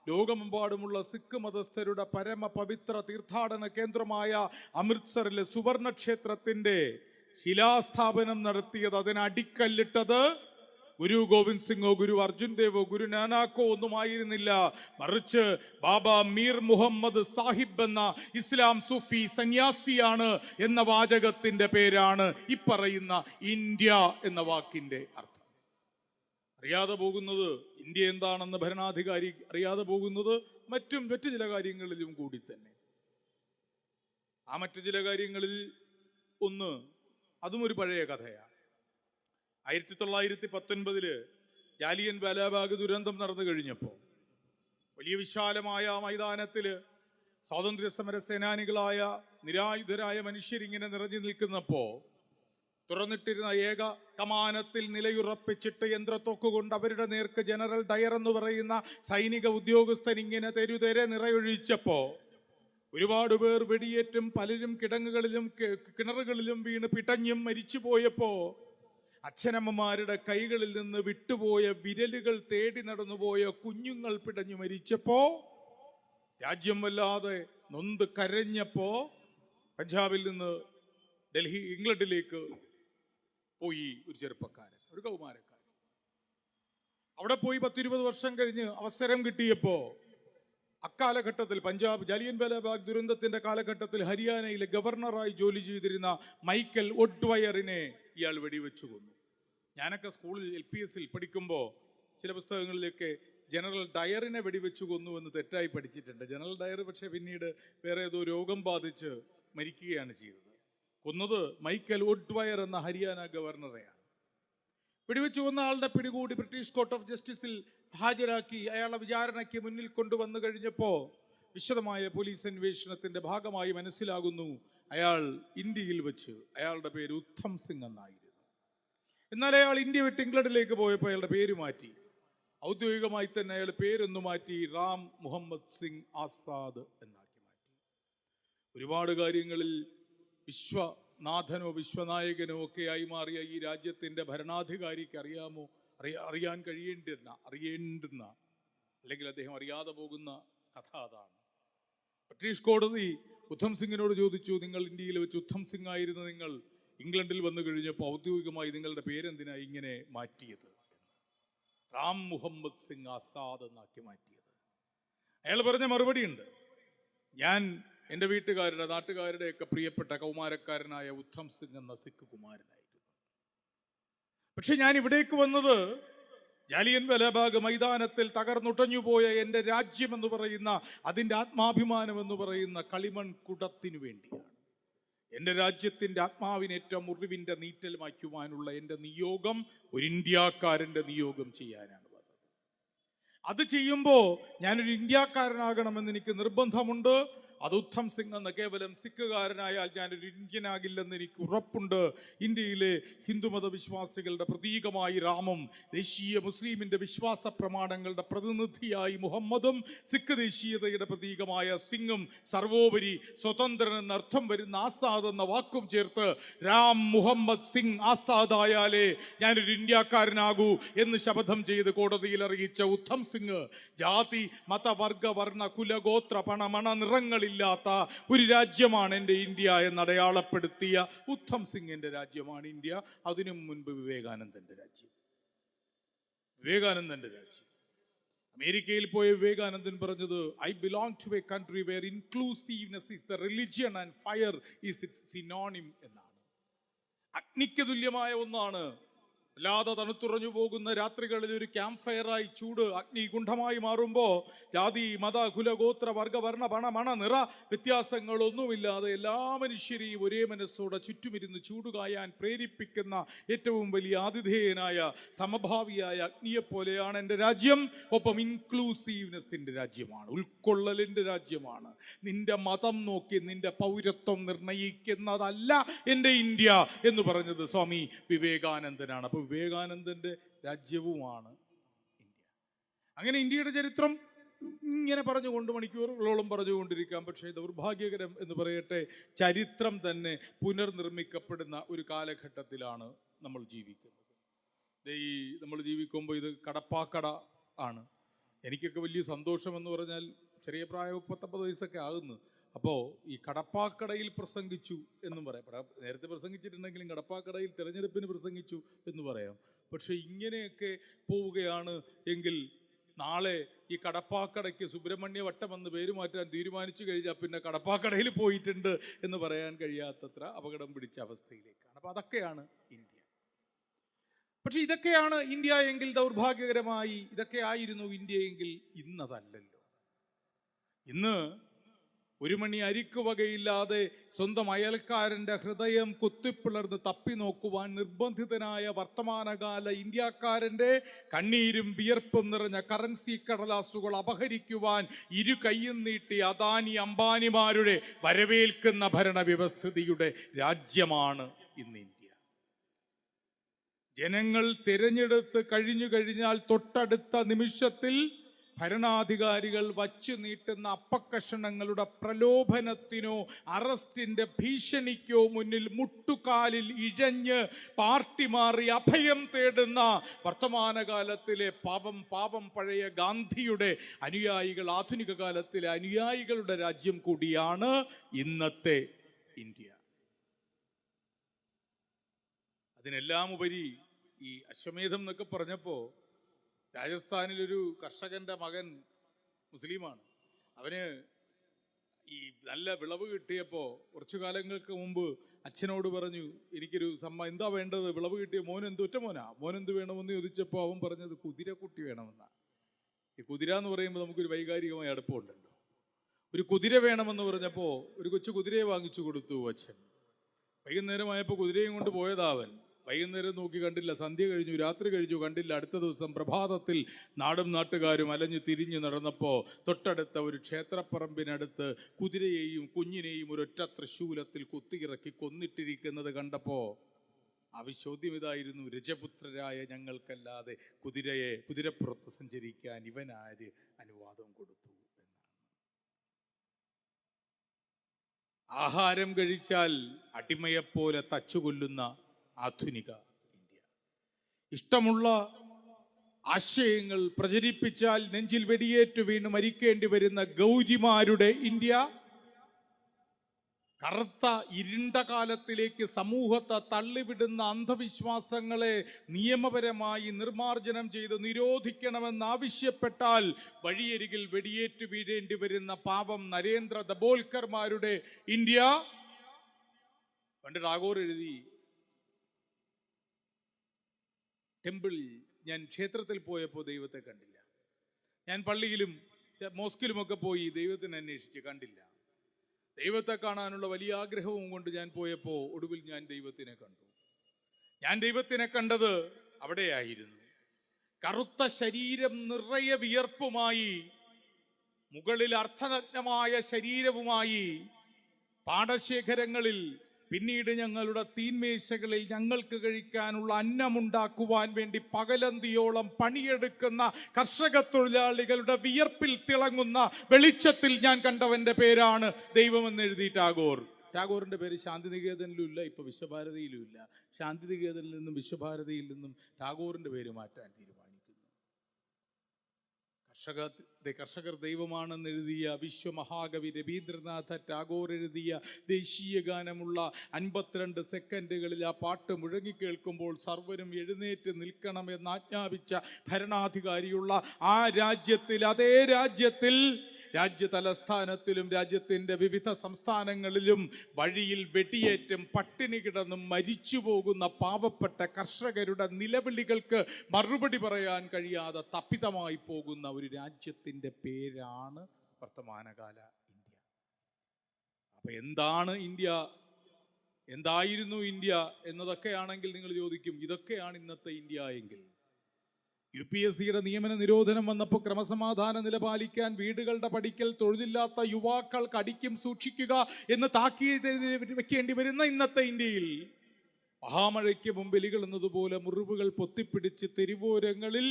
ലോകമെമ്പാടുമുള്ള സിഖ് മതസ്ഥരുടെ പരമ പവിത്ര തീർത്ഥാടന കേന്ദ്രമായ അമൃത്സറിലെ സുവർണ ക്ഷേത്രത്തിന്റെ ശിലാസ്ഥാപനം നടത്തിയത്, അതിന് അടിക്കല്ലിട്ടത് ഗുരു ഗോവിന്ദ് സിംഗോ ഗുരു അർജുൻ ദേവോ ഗുരു നാനാക്കോ ഒന്നുമായിരുന്നില്ല, മറിച്ച് ബാബ മീർ മുഹമ്മദ് സാഹിബ് എന്ന ഇസ്ലാം സൂഫി സന്യാസിയാണ് എന്ന വാചകത്തിന്റെ പേരാണ് ഇപ്പറയുന്ന ഇന്ത്യ എന്ന വാക്കിന്റെ അർത്ഥം. അറിയാതെ പോകുന്നത് ഇന്ത്യ എന്താണെന്ന് ഭരണാധികാരി അറിയാതെ പോകുന്നത് മറ്റു ചില കാര്യങ്ങളിലും കൂടി തന്നെ. ആ മറ്റു ചില കാര്യങ്ങളിൽ ഒന്ന്, അതും ഒരു പഴയ കഥയാണ്. 1919 ജാലിയൻ വാലാബാഗ് ദുരന്തം നടന്നു കഴിഞ്ഞപ്പോൾ വലിയ വിശാലമായ മൈതാനത്തിൽ സ്വാതന്ത്ര്യ സമര സേനാനികളായ നിരായുധരായ മനുഷ്യരിങ്ങനെ നിറഞ്ഞു നിൽക്കുന്നപ്പോൾ തുറന്നിട്ടിരുന്ന ഏക കമാനത്തിൽ നിലയുറപ്പിച്ചിട്ട് യന്ത്രത്തോക്കുകൊണ്ട് അവരുടെ നേർക്ക് ജനറൽ ഡയർ എന്ന് പറയുന്ന സൈനിക ഉദ്യോഗസ്ഥൻ ഇങ്ങനെ തെരുതെരെ നിറയൊഴിച്ചപ്പോ ഒരുപാട് പേർ വെടിയേറ്റും പലരും കിണറുകളിലും വീണ് പിടഞ്ഞും മരിച്ചു പോയപ്പോ അച്ഛനമ്മമാരുടെ കൈകളിൽ നിന്ന് വിട്ടുപോയ വിരലുകൾ തേടി നടന്നുപോയ കുഞ്ഞുങ്ങൾ പിടഞ്ഞു മരിച്ചപ്പോ രാജ്യം വല്ലാതെ നൊന്ത് കരഞ്ഞപ്പോ പഞ്ചാബിൽ നിന്ന് ഇംഗ്ലണ്ടിലേക്ക് പോയി ഒരു ചെറുപ്പക്കാരൻ, ഒരു കൗമാരക്കാരൻ. അവിടെ പോയി 10-20 വർഷം കഴിഞ്ഞ് അവസരം കിട്ടിയപ്പോ അക്കാലഘട്ടത്തിൽ പഞ്ചാബ് ജാലിയൻ വാലാബാഗ് ദുരന്തത്തിന്റെ കാലഘട്ടത്തിൽ ഹരിയാനയിലെ ഗവർണറായി ജോലി ചെയ്തിരുന്ന മൈക്കൽ ഒഡ്വയറിനെ ഇയാൾ വെടിവെച്ചു കൊന്നു. ഞാനൊക്കെ സ്കൂളിൽ LPS പഠിക്കുമ്പോൾ ചില പുസ്തകങ്ങളിലൊക്കെ ജനറൽ ഡയറിനെ വെടിവെച്ചു കൊന്നു എന്ന് തെറ്റായി പഠിച്ചിട്ടുണ്ട്. ജനറൽ ഡയർ പക്ഷേ പിന്നീട് വേറെ ഏതോ രോഗം ബാധിച്ച് മരിക്കുകയാണ് ചെയ്തത്. കൊന്നത് മൈക്കൽ ഒഡ്വയർ എന്ന ഹരിയാന ഗവർണറെയാണ്. വെടിവെച്ചു കൊന്ന ആളുടെ പിടികൂടി ബ്രിട്ടീഷ് കോർട്ട് ഓഫ് ജസ്റ്റിസിൽ ഹാജരാക്കി അയാളെ വിചാരണയ്ക്ക് മുന്നിൽ കൊണ്ടുവന്നു കഴിഞ്ഞപ്പോൾ വിശദമായ പോലീസ് അന്വേഷണത്തിന്റെ ഭാഗമായി മനസ്സിലാകുന്നു അയാൾ ഇന്ത്യയിൽ വെച്ച് അയാളുടെ പേര് ഉത്തം സിംഗ് എന്നായിരുന്നു. എന്നാൽ അയാൾ ഇന്ത്യ വിട്ട് ഇംഗ്ലണ്ടിലേക്ക് പോയപ്പോൾ അയാളുടെ പേര് മാറ്റി. ഔദ്യോഗികമായി തന്നെ അയാൾ പേരൊന്നു മാറ്റി റാം മുഹമ്മദ് സിംഗ് ആസാദ് എന്നാക്കി മാറ്റി. ഒരുപാട് കാര്യങ്ങളിൽ വിശ്വനാഥനോ വിശ്വനായകനോ ഒക്കെയായി മാറിയ ഈ രാജ്യത്തിന്റെ ഭരണാധികാരിക്ക് അറിയാൻ അറിയേണ്ടുന്ന അല്ലെങ്കിൽ അദ്ദേഹം അറിയാതെ പോകുന്ന കഥ അതാണ്. ബ്രിട്ടീഷ് കോടതി ഉത്തം സിംഗിനോട് ചോദിച്ചു, നിങ്ങൾ ഇന്ത്യയിൽ വെച്ച് ഉത്തം സിംഗ് ആയിരുന്നു, നിങ്ങൾ ഇംഗ്ലണ്ടിൽ വന്നു കഴിഞ്ഞപ്പോൾ ഔദ്യോഗികമായി നിങ്ങളുടെ പേരെന്തിനായി ഇങ്ങനെ മാറ്റിയത്? റാം മുഹമ്മദ് സിംഗ് ആസാദ് എന്നാക്കി മാറ്റിയത്. അയാൾ പറഞ്ഞ മറുപടി ഉണ്ട്, ഞാൻ എൻ്റെ നാട്ടുകാരുടെയൊക്കെ പ്രിയപ്പെട്ട കൗമാരക്കാരനായ ഉത്തം സിംഗ് എന്ന സിഖ് കുമാരനായിരുന്നു. പക്ഷെ ഞാൻ ഇവിടേക്ക് വന്നത് ജാലിയൻ വാലാബാഗ് മൈതാനത്തിൽ തകർന്നുടഞ്ഞുപോയ എൻ്റെ രാജ്യം എന്ന് പറയുന്ന, അതിൻ്റെ ആത്മാഭിമാനം എന്ന് പറയുന്ന കളിമൺ കുടത്തിനു വേണ്ടിയാണ്. എൻ്റെ രാജ്യത്തിൻ്റെ ആത്മാവിന് ഏറ്റവും മുറിവിൻ്റെ നീറ്റൽ മാറ്റുവാനുള്ള എൻ്റെ നിയോഗം ഒരു ഇന്ത്യക്കാരൻ്റെ നിയോഗം ചെയ്യാനാണ് വന്നത്. അത് ചെയ്യുമ്പോൾ ഞാനൊരു ഇന്ത്യക്കാരനാകണമെന്ന് എനിക്ക് നിർബന്ധമുണ്ട്. അത് ഉത്തം സിംഗ് എന്ന കേവലം സിഖുകാരനായാൽ ഞാനൊരു ഇന്ത്യനാകില്ലെന്ന് എനിക്ക് ഉറപ്പുണ്ട്. ഇന്ത്യയിലെ ഹിന്ദുമത വിശ്വാസികളുടെ പ്രതീകമായി റാമും ദേശീയ മുസ്ലിമിന്റെ വിശ്വാസ പ്രമാണങ്ങളുടെ പ്രതിനിധിയായി മുഹമ്മദും സിഖ് ദേശീയതയുടെ പ്രതീകമായ സിംഗും സർവോപരി സ്വതന്ത്രൻ എന്നർത്ഥം വരുന്ന ആസാദ് എന്ന വാക്കും ചേർത്ത് രാം മുഹമ്മദ് സിംഗ് ആസാദ് ആയാലേ ഞാനൊരു ഇന്ത്യക്കാരനാകൂ എന്ന് ശപഥം ചെയ്ത് കോടതിയിൽ അറിയിച്ച ഉത്തം സിംഗ് ജാതി മത വർഗ വർണ്ണ കുലഗോത്ര പണമണ നിറങ്ങളിൽ ഇല്ലാത്ത ഒരു രാജ്യമാണ് എൻ്റെ ഇന്ത്യ എന്ന് അടയാളപ്പെടുത്തിയ ഉത്തം സിംഗിന്റെ രാജ്യമാണ് ഇന്ത്യ. അതിനു മുൻപ് വിവേകാനന്ദന്റെ രാജ്യം. അമേരിക്കയിൽ പോയ വിവേകാനന്ദൻ പറഞ്ഞത്, I belong to a country where inclusiveness is the religion and fire is its synonym എന്നാണ്. അഗ്നിക്ക് തുല്യമായ ഒന്നാണ് അല്ലാതെ തണുത്തുറഞ്ഞു പോകുന്ന രാത്രികളിൽ ഒരു ക്യാമ്പ് ഫയറായി ചൂട് അഗ്നികുണ്ഠമായി മാറുമ്പോൾ ജാതി മത കുല ഗോത്ര വർഗ വർണ്ണ പണ മണ നിറ വ്യത്യാസങ്ങളൊന്നുമില്ലാതെ എല്ലാ മനുഷ്യരെയും ഒരേ മനസ്സോടെ ചുറ്റുമിരുന്ന് ചൂടുകായാൻ പ്രേരിപ്പിക്കുന്ന ഏറ്റവും വലിയ ആതിഥേയനായ സമഭാവിയായ അഗ്നിയെപ്പോലെയാണ് എൻ്റെ രാജ്യം. ഒപ്പം ഇൻക്ലൂസീവ്നെസ്സിൻ്റെ രാജ്യമാണ്, ഉൾക്കൊള്ളലിൻ്റെ രാജ്യമാണ്. നിന്റെ മതം നോക്കി നിന്റെ പൗരത്വം നിർണയിക്കുന്നതല്ല എൻ്റെ ഇന്ത്യ എന്ന് പറഞ്ഞത് സ്വാമി വിവേകാനന്ദനാണ്. അപ്പോൾ വിവേകാനന്ദൻ്റെ രാജ്യവുമാണ് ഇന്ത്യ. അങ്ങനെ ഇന്ത്യയുടെ ചരിത്രം ഇങ്ങനെ പറഞ്ഞുകൊണ്ട് മണിക്കൂറുകളോളം പറഞ്ഞുകൊണ്ടിരിക്കാം. പക്ഷേ ദൗർഭാഗ്യകരം എന്ന് പറയട്ടെ, ചരിത്രം തന്നെ പുനർനിർമ്മിക്കപ്പെടുന്ന ഒരു കാലഘട്ടത്തിലാണ് നമ്മൾ ജീവിക്കുന്നത്. ഈ നമ്മൾ ജീവിക്കുമ്പോൾ ഇത് കടപ്പാക്കട ആണ്. എനിക്കൊക്കെ വലിയ സന്തോഷമെന്ന് പറഞ്ഞാൽ ചെറിയ പ്രായം 19 വയസ്സൊക്കെ ആകുന്നു. അപ്പോൾ ഈ കടപ്പാക്കടയിൽ പ്രസംഗിച്ചു എന്നും പറയാം. നേരത്തെ പ്രസംഗിച്ചിട്ടുണ്ടെങ്കിലും കടപ്പാക്കടയിൽ തിരഞ്ഞെടുപ്പിന് പ്രസംഗിച്ചു എന്ന് പറയാം. പക്ഷെ ഇങ്ങനെയൊക്കെ പോവുകയാണ് എങ്കിൽ നാളെ ഈ കടപ്പാക്കടയ്ക്ക് സുബ്രഹ്മണ്യ വട്ടം എന്ന് പേര് മാറ്റാൻ തീരുമാനിച്ചു കഴിഞ്ഞാൽ പിന്നെ കടപ്പാക്കടയിൽ പോയിട്ടുണ്ട് എന്ന് പറയാൻ കഴിയാത്തത്ര അപകടം പിടിച്ച അവസ്ഥയിലേക്കാണ്. അപ്പോൾ അതൊക്കെയാണ് ഇന്ത്യ. പക്ഷെ ഇതൊക്കെയാണ് ഇന്ത്യ എങ്കിൽ ദൗർഭാഗ്യകരമായി ഇതൊക്കെ ആയിരുന്നു ഇന്ത്യ എങ്കിൽ ഇന്നതല്ലല്ലോ. ഇന്ന് ഒരു മണി അരിക്ക് വകയില്ലാതെ സ്വന്തം അയൽക്കാരൻ്റെ ഹൃദയം കുത്തിപ്പിളർന്ന് തപ്പി നോക്കുവാൻ നിർബന്ധിതനായ വർത്തമാനകാല ഇന്ത്യക്കാരൻ്റെ കണ്ണീരും വിയർപ്പും നിറഞ്ഞ കറൻസി കടലാസുകൾ അപഹരിക്കുവാൻ ഇരു കൈയും നീട്ടി അദാനി അംബാനിമാരുടെ വരവേൽക്കുന്ന ഭരണവ്യവസ്ഥിതിയുടെ രാജ്യമാണ് ഇന്ന് ഇന്ത്യ. ജനങ്ങൾ തിരഞ്ഞെടുത്ത് കഴിഞ്ഞു കഴിഞ്ഞാൽ തൊട്ടടുത്ത നിമിഷത്തിൽ ഭരണാധികാരികൾ വച്ചു നീട്ടുന്ന അപ്പക്കഷണങ്ങളുടെ പ്രലോഭനത്തിനോ അറസ്റ്റിന്റെ ഭീഷണിക്കോ മുന്നിൽ മുട്ടുകാലിൽ ഇഴഞ്ഞ് പാർട്ടി മാറി അഭയം തേടുന്ന വർത്തമാനകാലത്തിലെ പാവം പഴയ ഗാന്ധിയുടെ അനുയായികൾ, ആധുനിക കാലത്തിലെ അനുയായികളുടെ രാജ്യം കൂടിയാണ് ഇന്നത്തെ ഇന്ത്യ. അതിനെല്ലാം ഉപരി ഈ അശ്വമേധം എന്നൊക്കെ പറഞ്ഞപ്പോൾ രാജസ്ഥാനിലൊരു കർഷകന്റെ മകൻ മുസ്ലിമാണ്. അവന് ഈ നല്ല വിളവ് കിട്ടിയപ്പോൾ കുറച്ചു കാലങ്ങൾക്ക് മുമ്പ് അച്ഛനോട് പറഞ്ഞു, എനിക്കൊരു എന്താ വേണ്ടത്, വിളവ് കിട്ടിയ ഒറ്റ മോനെന്ത് വേണമെന്ന് ചോദിച്ചപ്പോൾ അവൻ പറഞ്ഞത് കുതിരക്കുട്ടി വേണമെന്നാണ്. ഈ കുതിര എന്ന് പറയുമ്പോൾ നമുക്കൊരു വൈകാരികമായ അടുപ്പമുണ്ടല്ലോ. ഒരു കുതിര വേണമെന്ന് പറഞ്ഞപ്പോൾ ഒരു കൊച്ചു കുതിരയെ വാങ്ങിച്ചു കൊടുത്തു അച്ഛൻ. വൈകുന്നേരമായപ്പോൾ കുതിരയും കൊണ്ട് പോയതാവൻ. വൈകുന്നേരം നോക്കി കണ്ടില്ല, സന്ധ്യ കഴിഞ്ഞു, രാത്രി കഴിഞ്ഞു, കണ്ടില്ല. അടുത്ത ദിവസം പ്രഭാതത്തിൽ നാടും നാട്ടുകാരും അലഞ്ഞു തിരിഞ്ഞു നടന്നപ്പോൾ തൊട്ടടുത്ത ഒരു ക്ഷേത്രപ്പറമ്പിനടുത്ത് കുതിരയെയും കുഞ്ഞിനെയും ഒരൊറ്റ തൃശൂലത്തിൽ കുത്തിയിറക്കി കൊന്നിട്ടിരിക്കുന്നത് കണ്ടപ്പോൾ ചോദ്യം ഇതായിരുന്നു, രജപുത്രരായ ഞങ്ങൾക്കല്ലാതെ കുതിരപ്പുറത്ത് സഞ്ചരിക്കാൻ ഇവനാര് അനുവാദം കൊടുത്തു എന്നാണ്. ആഹാരം കഴിച്ചാൽ അടിമയെപ്പോലെ തച്ചുകൊല്ലുന്ന ആധുനിക ഇന്ത്യ. ഇഷ്ടമുള്ള ആശയങ്ങൾ പ്രചരിപ്പിച്ചാൽ നെഞ്ചിൽ വെടിയേറ്റു വീണ് മരിക്കേണ്ടി വരുന്ന ഗൗരിമാരുടെ ഇന്ത്യ. കറുത്ത ഇരുണ്ട കാലത്തിലേക്ക് സമൂഹത്തെ തള്ളിവിടുന്ന അന്ധവിശ്വാസങ്ങളെ നിയമപരമായി നിർമാർജനം ചെയ്ത് നിരോധിക്കണമെന്നാവശ്യപ്പെട്ടാൽ വഴിയരികിൽ വെടിയേറ്റു വീഴേണ്ടി വരുന്ന പാവം നരേന്ദ്ര ദബോൽക്കർമാരുടെ ഇന്ത്യ. പണ്ട് ടാഗോർ എഴുതി, ഞാൻ ക്ഷേത്രത്തിൽ പോയപ്പോൾ ദൈവത്തെ കണ്ടില്ല, ഞാൻ പള്ളിയിലും മോസ്കിലുമൊക്കെ പോയി ദൈവത്തിനെ അന്വേഷിച്ച് കണ്ടില്ല. ദൈവത്തെ കാണാനുള്ള വലിയ ആഗ്രഹവും കൊണ്ട് ഞാൻ പോയപ്പോൾ ഒടുവിൽ ഞാൻ ദൈവത്തിനെ കണ്ടു. ഞാൻ ദൈവത്തിനെ കണ്ടത് അവിടെയായിരുന്നു. കറുത്ത ശരീരം നിറയെ വിയർപ്പുമായി, മുകളിൽ അർത്ഥനഗ്നമായ ശരീരവുമായി പാടശേഖരങ്ങളിൽ, പിന്നീട് ഞങ്ങളുടെ തീന്മേശകളിൽ ഞങ്ങൾക്ക് കഴിക്കാനുള്ള അന്നമുണ്ടാക്കുവാൻ വേണ്ടി പകലന്തിയോളം പണിയെടുക്കുന്ന കർഷക തൊഴിലാളികളുടെ വിയർപ്പിൽ തിളങ്ങുന്ന വെളിച്ചത്തിൽ ഞാൻ കണ്ടവന്റെ പേരാണ് ദൈവമെന്ന് എഴുതി ടാഗോർ. ടാഗോറിന്റെ പേര് ശാന്തിനികേതനിലും ഇല്ല, ഇപ്പൊ വിശ്വഭാരതിയിലും ഇല്ല. ശാന്തിനികേതനിൽ നിന്നും വിശ്വഭാരതിയിൽ നിന്നും ടാഗോറിന്റെ പേര് മാറ്റാൻ തീരുമാനിക്കുന്നു. കർഷകർ ദൈവമാണെന്ന് എഴുതിയ വിശ്വമഹാകവി രവീന്ദ്രനാഥ ടാഗോർ എഴുതിയ ദേശീയ ഗാനമുള്ള 52 സെക്കൻഡുകളിൽ ആ പാട്ട് മുഴങ്ങിക്കേൾക്കുമ്പോൾ സർവരും എഴുന്നേറ്റ് നിൽക്കണമെന്ന് ആജ്ഞാപിച്ച ഭരണാധികാരിയുള്ള ആ രാജ്യത്തിൽ, അതേ രാജ്യത്തിൽ രാജ്യ തലസ്ഥാനത്തിലും രാജ്യത്തിൻ്റെ വിവിധ സംസ്ഥാനങ്ങളിലും വഴിയിൽ വെടിയേറ്റും പട്ടിണി കിടന്നും മരിച്ചു പോകുന്ന പാവപ്പെട്ട കർഷകരുടെ നിലവിളികൾക്ക് മറുപടി പറയാൻ കഴിയാതെ തപ്പിതമായി പോകുന്ന ഒരു രാജ്യത്തിൻ്റെ പേരാണ് വർത്തമാനകാല ഇന്ത്യ. അപ്പൊ എന്താണ് ഇന്ത്യ, എന്തായിരുന്നു ഇന്ത്യ എന്നതൊക്കെയാണെങ്കിൽ നിങ്ങൾ ചോദിക്കും, ഇതൊക്കെയാണ് ഇന്നത്തെ ഇന്ത്യ എങ്കിൽ. UPSCയുടെ നിയമന നിരോധനം വന്നപ്പോൾ ക്രമസമാധാന നില പാലിക്കാൻ വീടുകളുടെ പടിക്കൽ തൊഴിലില്ലാത്ത യുവാക്കൾ കടിക്കും സൂക്ഷിക്കുക എന്ന് താക്കീത് വെക്കേണ്ടി വരുന്ന ഇന്നത്തെ ഇന്ത്യയിൽ മഹാമഴയ്ക്ക് മുമ്പ് എലികൾ എന്നതുപോലെ മുറിവുകൾ പൊത്തിപ്പിടിച്ച് തെരുവോരങ്ങളിൽ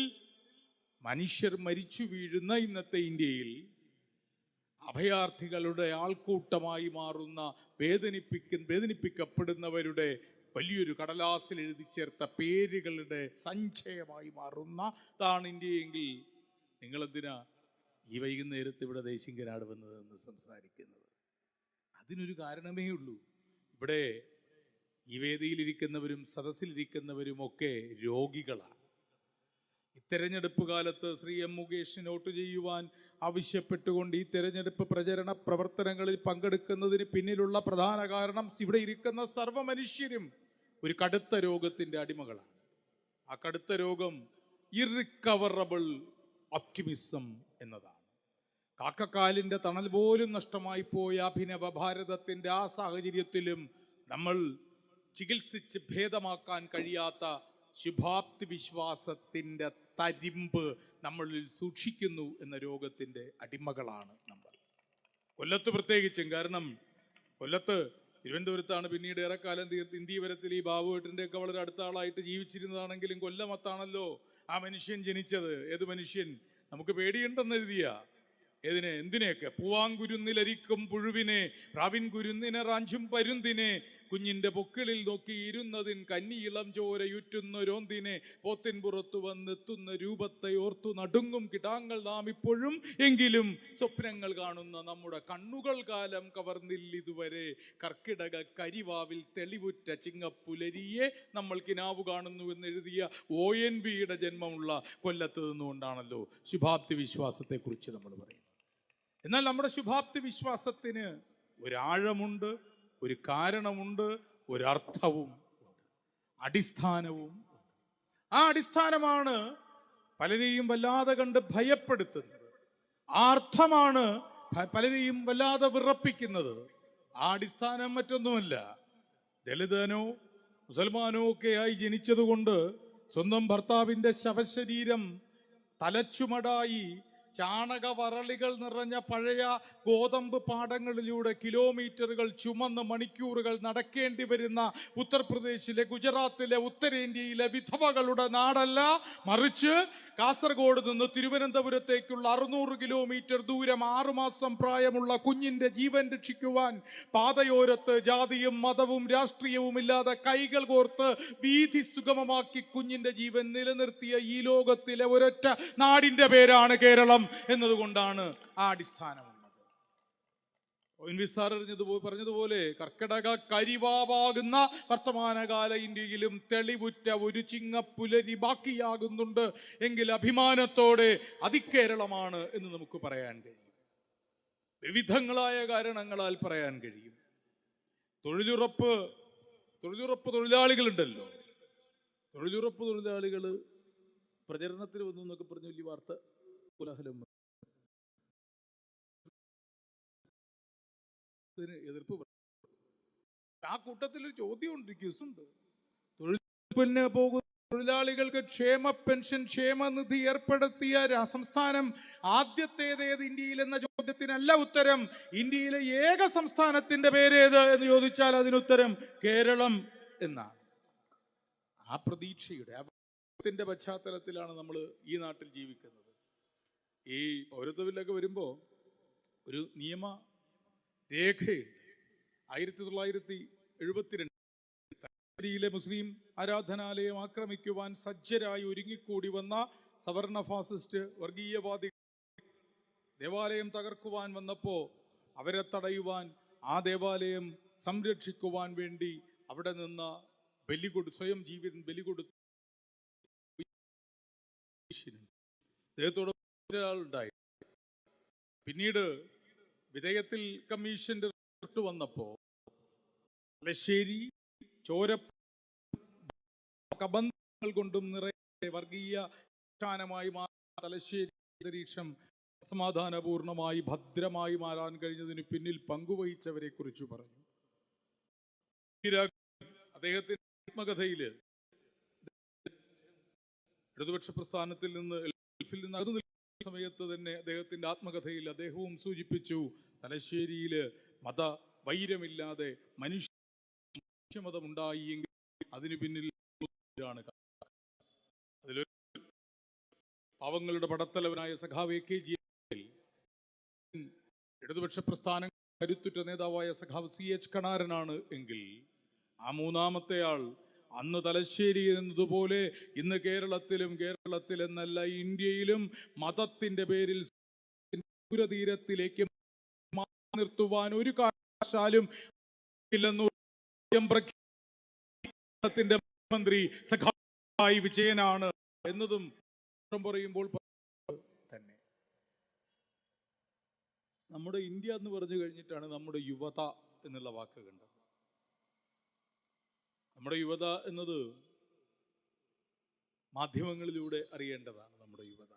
മനുഷ്യർ മരിച്ചു വീഴുന്ന ഇന്നത്തെ ഇന്ത്യയിൽ അഭയാർത്ഥികളുടെ ആൾക്കൂട്ടമായി മാറുന്ന വേദനിപ്പിക്കപ്പെടുന്നവരുടെ വലിയൊരു കടലാസിൽ എഴുതി ചേർത്ത പേരുകളുടെ സഞ്ചയമായി മാറുന്നതാണ് ഇന്ത്യയെങ്കിൽ നിങ്ങളെന്തിനാ ഈ വൈകുന്നേരത്ത് ഇവിടെ ദേശിങ്കനാട് വന്നതെന്ന് സംസാരിക്കുന്നത്? അതിനൊരു കാരണമേ ഉള്ളൂ. ഇവിടെ ഈ വേദിയിലിരിക്കുന്നവരും സദസ്സിലിരിക്കുന്നവരും ഒക്കെ രോഗികളാണ്. തെരഞ്ഞെടുപ്പ് കാലത്ത് ശ്രീ M. മുകേഷിന് വോട്ട് ചെയ്യുവാൻ ആവശ്യപ്പെട്ടുകൊണ്ട് ഈ തെരഞ്ഞെടുപ്പ് പ്രചരണ പ്രവർത്തനങ്ങളിൽ പങ്കെടുക്കുന്നതിന് പിന്നിലുള്ള പ്രധാന കാരണം ഇവിടെ ഇരിക്കുന്ന സർവ്വ മനുഷ്യരും ഒരു കടുത്ത രോഗത്തിൻ്റെ അടിമകളാണ്. ആ കടുത്ത രോഗം ഇറിക്കവറബിൾ ഒപ്റ്റിമിസം എന്നതാണ്. കാക്കക്കാലിൻ്റെ തണൽ പോലും നഷ്ടമായി പോയ അഭിനവ ഭാരതത്തിൻ്റെ ആ സാഹചര്യത്തിലും നമ്മൾ ചികിത്സിച്ച് ഭേദമാക്കാൻ കഴിയാത്ത ശുഭാപ്തി വിശ്വാസത്തിൻ്റെ തരിമ്പ് നമ്മളിൽ സൂക്ഷിക്കുന്നു എന്ന രോഗത്തിൻ്റെ അടിമകളാണ് നമ്മൾ. കൊല്ലത്ത് പ്രത്യേകിച്ചും, കാരണം കൊല്ലത്ത് തിരുവനന്തപുരത്താണ് പിന്നീട് ഏറെക്കാലം ഇന്ത്യവരത്തിൽ ഈ ബാബുവേട്ടൻ്റെ ഒക്കെ വളരെ അടുത്ത ആളായിട്ട് ജീവിച്ചിരുന്നതാണെങ്കിലും കൊല്ലമത്താണല്ലോ ആ മനുഷ്യൻ ജനിച്ചത്. ഏത് മനുഷ്യൻ? നമുക്ക് പേടിയുണ്ടെന്ന് എഴുതിയ എന്തിനെയൊക്കെ പൂവാങ്കുരുന്നിലരിക്കും പുഴുവിനെ, പ്രാവിൻ കുരുന്നിനെ റാഞ്ചും പരുന്തിനെ, കുഞ്ഞിൻ്റെ പൊക്കിളിൽ നോക്കി ഇരുന്നതിൻ കന്നിയിളം ചോരയുറ്റുന്നൊരോന്തിനെ, പോത്തിൻ പുറത്തു വന്നെത്തുന്ന രൂപത്തെ ഓർത്തു നടുങ്ങും കിടാങ്ങൾ നാം ഇപ്പോഴും, എങ്കിലും സ്വപ്നങ്ങൾ കാണുന്ന നമ്മുടെ കണ്ണുകൾ കാലം കവർന്നില്ലിതുവരെ, കർക്കിടക കരിവാവിൽ തെളിവുറ്റ ചിങ്ങപ്പുലരിയെ നമ്മൾ കിനാവ് കാണുന്നു എന്നെഴുതിയ ONVയുടെ ജന്മമുള്ള കൊല്ലത്ത് നിന്നുകൊണ്ടാണല്ലോ ശുഭാപ്തി വിശ്വാസത്തെക്കുറിച്ച് നമ്മൾ പറയുന്നത്. എന്നാൽ നമ്മുടെ ശുഭാപ്തി വിശ്വാസത്തിന് ഒരാഴമുണ്ട്, ഒരു കാരണമുണ്ട്, ഒരർത്ഥവും അടിസ്ഥാനവും. ആ അടിസ്ഥാനമാണ് പലരെയും വല്ലാതെ കണ്ട് ഭയപ്പെടുത്തുന്നത്. ആ അർത്ഥമാണ് പലരെയും വല്ലാതെ വിറപ്പിക്കുന്നത്. ആ അടിസ്ഥാനം മറ്റൊന്നുമല്ല, ദളിതനോ മുസൽമാനോ ഒക്കെയായി ജനിച്ചതുകൊണ്ട് സ്വന്തം ഭർത്താവിൻ്റെ ശവശരീരം തലച്ചുമടായി ചാണകവറളികൾ നിറഞ്ഞ പഴയ ഗോതമ്പ് പാടങ്ങളിലൂടെ കിലോമീറ്ററുകൾ ചുമന്ന് മണിക്കൂറുകൾ നടക്കേണ്ടി വരുന്ന ഉത്തർപ്രദേശിലെ, ഗുജറാത്തിലെ, ഉത്തരേന്ത്യയിലെ വിധവകളുടെ നാടല്ല, മറിച്ച് കാസർഗോഡ് നിന്ന് തിരുവനന്തപുരത്തേക്കുള്ള 600 കിലോമീറ്റർ ദൂരം 6 മാസം പ്രായമുള്ള കുഞ്ഞിൻ്റെ ജീവൻ രക്ഷിക്കുവാൻ പാതയോരത്ത് ജാതിയും മതവും രാഷ്ട്രീയവും ഇല്ലാതെ കൈകൾ കോർത്ത് വീഥി സുഗമമാക്കി കുഞ്ഞിൻ്റെ ജീവൻ നിലനിർത്തിയ ഈ ലോകത്തിലെ ഒരൊറ്റ നാടിൻ്റെ പേരാണ് കേരളം എന്നതുകൊണ്ടാണ് ആ അടിസ്ഥാനമുള്ളത്. സാർ പറഞ്ഞതുപോലെ കർക്കിടക കരിവാവാകുന്ന വർത്തമാനകാല ഇന്ത്യയിലും തെളിവുറ്റ ഒരു ചിങ്ങപ്പുലരി ബാക്കിയാകുന്നുണ്ട് എങ്കിൽ അഭിമാനത്തോടെ അതിക്കേരളമാണ് എന്ന് നമുക്ക് പറയാൻ കഴിയും. വിവിധങ്ങളായ കാരണങ്ങളാൽ പറയാൻ കഴിയും. തൊഴിലുറപ്പ് തൊഴിലാളികളുണ്ടല്ലോ, തൊഴിലുറപ്പ് തൊഴിലാളികൾ പ്രചരണത്തിന് വന്നു എന്നൊക്കെ പറഞ്ഞ വലിയ വാർത്ത കോലാഹലം. എതിർപ്പ്. ആ കൂട്ടത്തിൽ ഒരു ചോദ്യമുണ്ട്, ക്യൂസുണ്ട്. തൊഴിലുറപ്പിന് പോകുന്ന തൊഴിലാളികൾക്ക് ക്ഷേമ പെൻഷൻ, ക്ഷേമനിധി ഏർപ്പെടുത്തിയ സംസ്ഥാനം ആദ്യത്തേതേത് ഇന്ത്യയിൽ എന്ന ചോദ്യത്തിനല്ല ഉത്തരം. ഇന്ത്യയിലെ ഏക സംസ്ഥാനത്തിന്റെ പേരേത് എന്ന് ചോദിച്ചാൽ അതിനുത്തരം കേരളം എന്നാണ്. ആ പ്രതീക്ഷയുടെ ത്തിന്റെ പശ്ചാത്തലത്തിലാണ് നമ്മൾ ഈ നാട്ടിൽ ജീവിക്കുന്നത്. ഈ പൗരത്വ ബില്ലൊക്കെ വരുമ്പോൾ ഒരു നിയമ രേഖയുണ്ട്. 1972 മുസ്ലിം ആരാധനാലയം ആക്രമിക്കുവാൻ സജ്ജരായി ഒരുങ്ങിക്കൂടി വന്ന സവർണ ഫാസിസ്റ്റ് വർഗീയവാദി ദേവാലയം തകർക്കുവാൻ വന്നപ്പോൾ അവരെ തടയുവാൻ, ആ ദേവാലയം സംരക്ഷിക്കുവാൻ വേണ്ടി അവിടെ നിന്ന് സ്വയം ജീവിതം ബലികൊടുത്തു. അദ്ദേഹത്തോട് ഒരാളുണ്ടായി. പിന്നീട് വിധേയത്തിൽ കമ്മീഷന്റെ റിപ്പോർട്ട് വന്നപ്പോൾ തലശ്ശേരി ചോര കബന്ധങ്ങൾ കൊണ്ടും നിറയെ വർഗീയ സ്ഥാനമായി മാറിയ തലശ്ശേരി അന്തരീക്ഷം സമാധാനപൂർണമായി ഭദ്രമായി മാറാൻ കഴിഞ്ഞതിന് പിന്നിൽ പങ്കുവഹിച്ചവരെ കുറിച്ച് പറഞ്ഞു. അദ്ദേഹത്തിന്റെ ആത്മകഥയില് ഇടതുപക്ഷ പ്രസ്ഥാനത്തിൽ നിന്ന് അകന്നു നിൽക്കുന്ന സമയത്ത് തന്നെ അദ്ദേഹത്തിന്റെ ആത്മകഥയിൽ അദ്ദേഹവും സൂചിപ്പിച്ചു, തലശ്ശേരിയില് മതവൈരമില്ലാതെ മനുഷ്യമതമുണ്ടായി എങ്കിൽ അതിനു പിന്നിൽ അതിലൊരു പാവങ്ങളുടെ പടത്തലവനായ സഖാവ് AK ഇടതുപക്ഷ പ്രസ്ഥാനം കരുത്തുറ്റ നേതാവായ സഖാവ് CH കണാരനാണ് എങ്കിൽ ആ മൂന്നാമത്തെ ആൾ അന്ന് തലശ്ശേരി എന്നതുപോലെ ഇന്ന് കേരളത്തിലെന്നല്ല ഇന്ത്യയിലും മതത്തിന്റെ പേരിൽ തീരത്തിലേക്ക് നിർത്തുവാൻ ഒരു കാരണവശാലും ഇല്ലെന്ന് മന്ത്രി സഖാവ് വിജയനാണ് എന്നതും പറയുമ്പോൾ തന്നെ നമ്മുടെ ഇന്ത്യ എന്ന് പറഞ്ഞു കഴിഞ്ഞിട്ടാണ് നമ്മുടെ യുവത എന്നുള്ള വാക്ക് കണ്ടത്. നമ്മുടെ യുവത എന്നത് മാധ്യമങ്ങളിലൂടെ അറിയേണ്ടതാണ്. നമ്മുടെ യുവത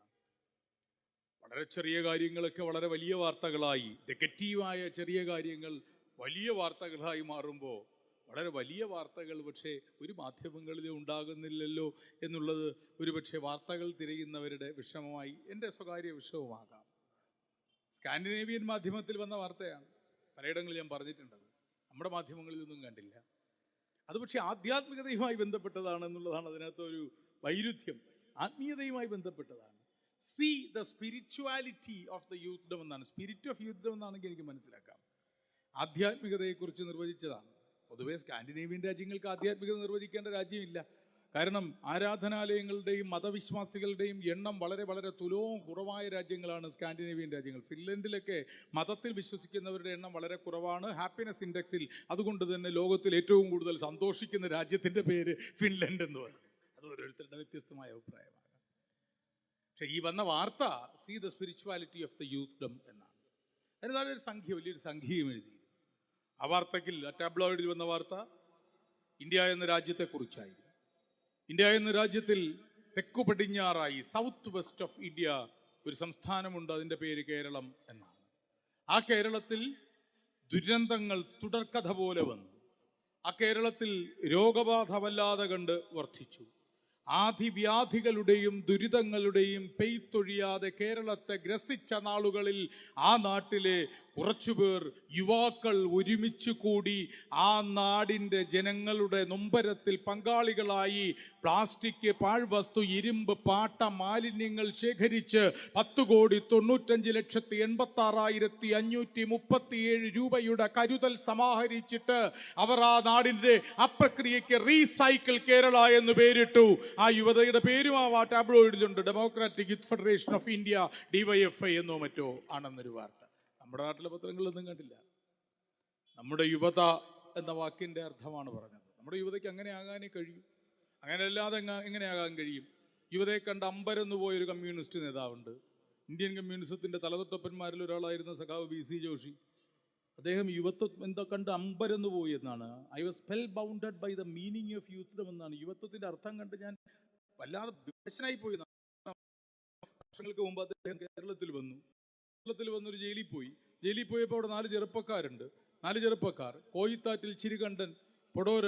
വളരെ ചെറിയ കാര്യങ്ങളൊക്കെ വളരെ വലിയ വാർത്തകളായി, നെഗറ്റീവായ ചെറിയ കാര്യങ്ങൾ വലിയ വാർത്തകളായി മാറുമ്പോൾ വളരെ വലിയ വാർത്തകൾ പക്ഷേ ഒരു മാധ്യമങ്ങളിലും ഉണ്ടാകുന്നില്ലല്ലോ എന്നുള്ളത് ഒരുപക്ഷെ വാർത്തകൾ തിരയുന്നവരുടെ വിഷമമായി എൻ്റെ സ്വകാര്യ വിഷമമാകാം. സ്കാൻഡിനേവിയൻ മാധ്യമത്തിൽ വന്ന വാർത്തയാണ്, പലയിടങ്ങളിൽ ഞാൻ പറഞ്ഞിട്ടുണ്ടത്, നമ്മുടെ മാധ്യമങ്ങളിലൊന്നും കണ്ടില്ല. അത് പക്ഷേ ആധ്യാത്മികതയുമായി ബന്ധപ്പെട്ടതാണ് എന്നുള്ളതാണ് അതിനകത്ത് ഒരു വൈരുദ്ധ്യം. ആത്മീയതയുമായി ബന്ധപ്പെട്ടതാണ്. See the spirituality of the youthdom എന്നാണ്, സ്പിരിറ്റ് ഓഫ് യൂത്ത്ഡം എന്നാണെങ്കിൽ എനിക്ക് മനസ്സിലാക്കാം. ആധ്യാത്മികതയെക്കുറിച്ച് നിർവചിച്ചതാണ്. പൊതുവെ സ്കാൻഡിനേവിയൻ രാജ്യങ്ങൾക്ക് ആധ്യാത്മികത നിർവചിക്കേണ്ട രാജ്യമില്ല. കാരണം ആരാധനാലയങ്ങളുടെയും മതവിശ്വാസികളുടെയും എണ്ണം വളരെ വളരെ തുലവും കുറവായ രാജ്യങ്ങളാണ് സ്കാൻഡിനേവിയൻ രാജ്യങ്ങൾ. ഫിൻലൻഡിലൊക്കെ മതത്തിൽ വിശ്വസിക്കുന്നവരുടെ എണ്ണം വളരെ കുറവാണ് ഹാപ്പിനെസ് ഇൻഡെക്സിൽ. അതുകൊണ്ട് തന്നെ ലോകത്തിൽ ഏറ്റവും കൂടുതൽ സന്തോഷിക്കുന്ന രാജ്യത്തിൻ്റെ പേര് ഫിൻലൻഡ് എന്ന് പറയും. അത് ഓരോരുത്തരുടെ വ്യത്യസ്തമായ അഭിപ്രായമാണ്. പക്ഷേ ഈ വന്ന വാർത്ത see the spirituality of the youthdom എന്നാണ്. അതിന് ഒരു സംഖ്യ, വലിയൊരു സംഖ്യയും എഴുതി. ആ വാർത്തക്കിൽ ടാബ്ലോയിഡിൽ വന്ന വാർത്ത ഇന്ത്യ എന്ന രാജ്യത്തെക്കുറിച്ചായിരുന്നു. ഇന്ത്യ എന്ന രാജ്യത്തിൽ തെക്കു പടിഞ്ഞാറായി സൗത്ത് വെസ്റ്റ് ഓഫ് ഇന്ത്യ ഒരു സംസ്ഥാനമുണ്ട്, അതിൻ്റെ പേര് കേരളം എന്നാണ്. ആ കേരളത്തിൽ ദുരന്തങ്ങൾ തുടർക്കഥ പോലെ വന്നു. ആ കേരളത്തിൽ രോഗബാധ വല്ലാതെ കണ്ട് വർദ്ധിച്ചു. ആധിവ്യാധികളുടെയും ദുരിതങ്ങളുടെയും പെയ്ത്തൊഴിയാതെ കേരളത്തെ ഗ്രസിച്ച നാളുകളിൽ ആ നാട്ടിലെ കുറച്ചുപേർ യുവാക്കൾ ഒരുമിച്ച് കൂടി ആ നാടിൻ്റെ ജനങ്ങളുടെ നൊമ്പരത്തിൽ പങ്കാളികളായി പ്ലാസ്റ്റിക്, പാഴ്വസ്തു, ഇരുമ്പ്, പാട്ട, മാലിന്യങ്ങൾ ശേഖരിച്ച് 10,95,86,537 രൂപയുടെ കരുതൽ സമാഹരിച്ചിട്ട് അവർ ആ നാടിൻ്റെ അപ്രക്രിയയ്ക്ക് റീസൈക്കിൾ കേരള എന്ന് പേരിട്ടു. ആ യുവതയുടെ പേരും ആ ടാബ്ലോയിഡിലുണ്ട്, democratic youth federation of India, DYFI എന്നോ മറ്റോ ആണെന്നൊരു വാർത്ത. നമ്മുടെ നാട്ടിലെ പത്രങ്ങളൊന്നും കണ്ടില്ല. നമ്മുടെ യുവത എന്ന വാക്കിൻ്റെ അർത്ഥമാണ് പറഞ്ഞത്. നമ്മുടെ യുവതയ്ക്ക് അങ്ങനെ ആകാനേ കഴിയും. അങ്ങനെ അല്ലാതെ എങ്ങനെയാകാൻ കഴിയും? യുവതയെ കണ്ട് അമ്പരന്ന് പോയൊരു കമ്മ്യൂണിസ്റ്റ് നേതാവുണ്ട്. ഇന്ത്യൻ കമ്മ്യൂണിസത്തിൻ്റെ തലതൊട്ടപ്പന്മാരിൽ ഒരാളായിരുന്ന സഖാവ് BC ജോഷി. അദ്ദേഹം യുവത്വം എന്താ കണ്ട് അമ്പരന്ന് പോയി എന്നാണ്. I was spell bounded by the meaning of youthdom എന്നാണ്. യുവത്വത്തിൻ്റെ അർത്ഥം കണ്ട് ഞാൻ വല്ലാതെ വിമർശനായി പോയി. വർഷങ്ങൾക്ക് മുമ്പ് അദ്ദേഹം കേരളത്തിൽ വന്നൊരു ജയിലിൽ പോയി. ജയിലിൽ പോയപ്പോൾ അവിടെ 4 ചെറുപ്പക്കാരുണ്ട്. 4 ചെറുപ്പക്കാർ കോയിത്താറ്റിൽ ചിരികണ്ഠൻ, പൊടോര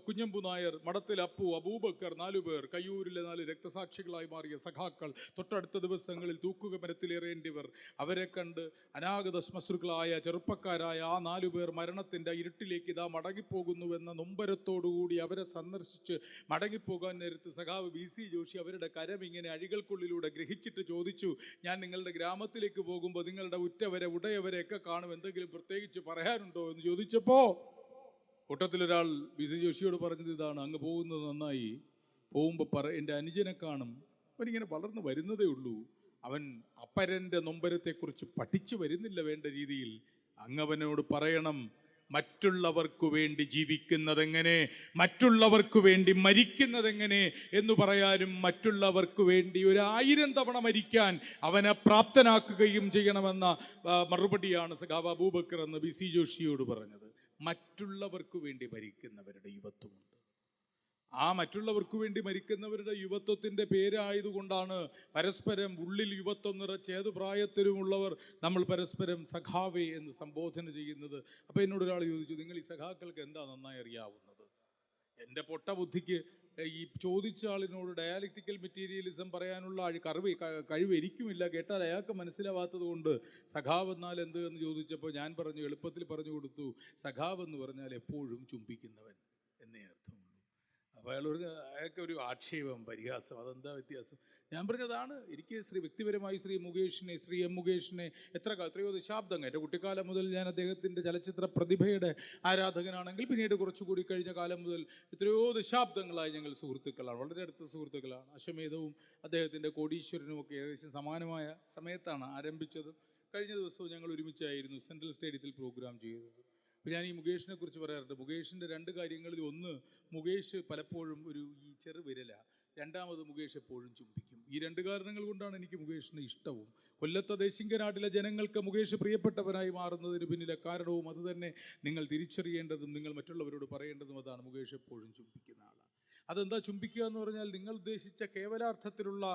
കുഞ്ഞമ്പു നായർ, മടത്തിൽ അപ്പു, അബൂബക്കർ, 4 പേർ, കയ്യൂരിലെ 4 രക്തസാക്ഷികളായി മാറിയ സഖാക്കൾ, തൊട്ടടുത്ത ദിവസങ്ങളിൽ തൂക്കുക മരത്തിലേറേണ്ടിവർ. അവരെ കണ്ട് അനാഗത ശ്മശ്രുക്കളായ ചെറുപ്പക്കാരായ ആ 4 പേർ മരണത്തിൻ്റെ ഇരുട്ടിലേക്ക് ഇതാ മടങ്ങിപ്പോകുന്നുവെന്ന നൊമ്പരത്തോടുകൂടി അവരെ സന്ദർശിച്ച് മടങ്ങിപ്പോകാൻ നേരത്ത് സഖാവ് BC ജോഷി അവരുടെ കരം ഇങ്ങനെ അഴികൾക്കുള്ളിലൂടെ ഗ്രഹിച്ചിട്ട് ചോദിച്ചു, ഞാൻ നിങ്ങളുടെ ഗ്രാമത്തിലേക്ക് പോകുമ്പോൾ നിങ്ങളുടെ ഉറ്റവരെ ഉടയവരെയൊക്കെ കാണും, എന്തെങ്കിലും പ്രത്യേകിച്ച് പറയാനുണ്ടോ എന്ന് ചോദിച്ചപ്പോൾ കൂട്ടത്തിലൊരാൾ BC ജോഷിയോട് പറഞ്ഞത് ഇതാണ്, അങ്ങ് പോകുന്നത് നന്നായി, പോകുമ്പോൾ എൻ്റെ അനുജനെ കാണും, അവനിങ്ങനെ വളർന്നു വരുന്നതേ ഉള്ളൂ, അവൻ അപ്പരൻ്റെ നൊമ്പരത്തെക്കുറിച്ച് പഠിച്ചു വരുന്നില്ല വേണ്ട രീതിയിൽ, അങ്ങവനോട് പറയണം മറ്റുള്ളവർക്കു വേണ്ടി ജീവിക്കുന്നതെങ്ങനെ, മറ്റുള്ളവർക്കു വേണ്ടി മരിക്കുന്നതെങ്ങനെ എന്ന് പറയാനും മറ്റുള്ളവർക്കു വേണ്ടി 1000 തവണ മരിക്കാൻ അവനെ പ്രാപ്തനാക്കുകയും ചെയ്യണമെന്ന മറുപടിയാണ് സഖാവ് അബൂബക്കർ എന്ന് ബി സി ജോഷിയോട് പറഞ്ഞത്. മറ്റുള്ളവർക്കു വേണ്ടി മരിക്കുന്നവരുടെ യുവത്വമുണ്ട്. ആ മറ്റുള്ളവർക്കു വേണ്ടി മരിക്കുന്നവരുടെ യുവത്വത്തിൻ്റെ പേരായതുകൊണ്ടാണ് പരസ്പരം ഉള്ളിൽ യുവത്വം നിറച്ച് ഏതു പ്രായത്തിലുമുള്ളവർ നമ്മൾ പരസ്പരം സഖാവേ എന്ന് സംബോധന ചെയ്യുന്നത്. അപ്പോൾ എന്നോട് ഒരാൾ ചോദിച്ചു, നിങ്ങൾ ഈ സഖാക്കൾക്ക് എന്താ നന്നായി അറിയാവുന്നത്? എൻ്റെ പൊട്ട ബുദ്ധിക്ക് ഈ ചോദിച്ച ആളിനോട് ഡയാലക്റ്റിക്കൽ മെറ്റീരിയലിസം പറയാനുള്ള കഴിവ് എനിക്കുമില്ല. കേട്ടാൽ അയാൾക്ക് മനസ്സിലാവാത്തത് കൊണ്ട് സഖാവ് എന്നാൽ എന്ത് എന്ന് ചോദിച്ചപ്പോൾ ഞാൻ പറഞ്ഞു, എളുപ്പത്തിൽ പറഞ്ഞു കൊടുത്തു, സഖാവ് എന്ന് പറഞ്ഞാൽ എപ്പോഴും ചുംബിക്കുന്നവൻ എന്നേ അർത്ഥമുള്ളൂ. അപ്പോൾ അയാൾക്ക് ഒരു ആക്ഷേപം, പരിഹാസം, അതെന്താ വ്യത്യാസം? ഞാൻ പറഞ്ഞതാണ്, എനിക്ക് വ്യക്തിപരമായി ശ്രീ എം മുകേഷിനെ എത്രയോ ദശാബ്ദങ്ങൾ, എൻ്റെ കുട്ടിക്കാലം മുതൽ ഞാൻ അദ്ദേഹത്തിൻ്റെ ചലച്ചിത്ര പ്രതിഭയുടെ ആരാധകനാണെങ്കിൽ പിന്നീട് കുറച്ചുകൂടി കഴിഞ്ഞ കാലം മുതൽ എത്രയോ ദശാബ്ദങ്ങളായി ഞങ്ങൾ സുഹൃത്തുക്കളാണ്, വളരെ അടുത്ത സുഹൃത്തുക്കളാണ്. അശ്വമേധവും അദ്ദേഹത്തിൻ്റെ കോടീശ്വരനും ഒക്കെ ഏകദേശം സമാനമായ സമയത്താണ് ആരംഭിച്ചത്. കഴിഞ്ഞ ദിവസവും ഞങ്ങൾ ഒരുമിച്ചായിരുന്നു സെൻട്രൽ സ്റ്റേഡിയത്തിൽ പ്രോഗ്രാം ചെയ്തത്. അപ്പോൾ ഞാൻ ഈ മുകേഷിനെ കുറിച്ച് പറയാറുണ്ട്. മുകേഷിൻ്റെ 2 കാര്യങ്ങളിൽ, ഒന്ന്, മുകേഷ് പലപ്പോഴും ഈ ചെറുവിരല, രണ്ടാമത് മുകേഷ് എപ്പോഴും ചുംബിക്കും. ഈ 2 കാരണങ്ങൾ കൊണ്ടാണ് എനിക്ക് മുകേഷിനെ ഇഷ്ടവും. കൊല്ലത്തെ ദേശിംഗനാട്ടിലെ ജനങ്ങൾക്ക് മുകേഷ് പ്രിയപ്പെട്ടവനായി മാറുന്നതിന് പിന്നിലെ കാരണവും അതുതന്നെ നിങ്ങൾ തിരിച്ചറിയേണ്ടതും നിങ്ങൾ മറ്റുള്ളവരോട് പറയേണ്ടതും അതാണ്. മുകേഷ് എപ്പോഴും ചുംബിക്കുന്ന ആളാണ്. അതെന്താ ചുംബിക്കുക എന്ന് പറഞ്ഞാൽ, നിങ്ങൾ ഉദ്ദേശിച്ച കേവലാർത്ഥത്തിലുള്ള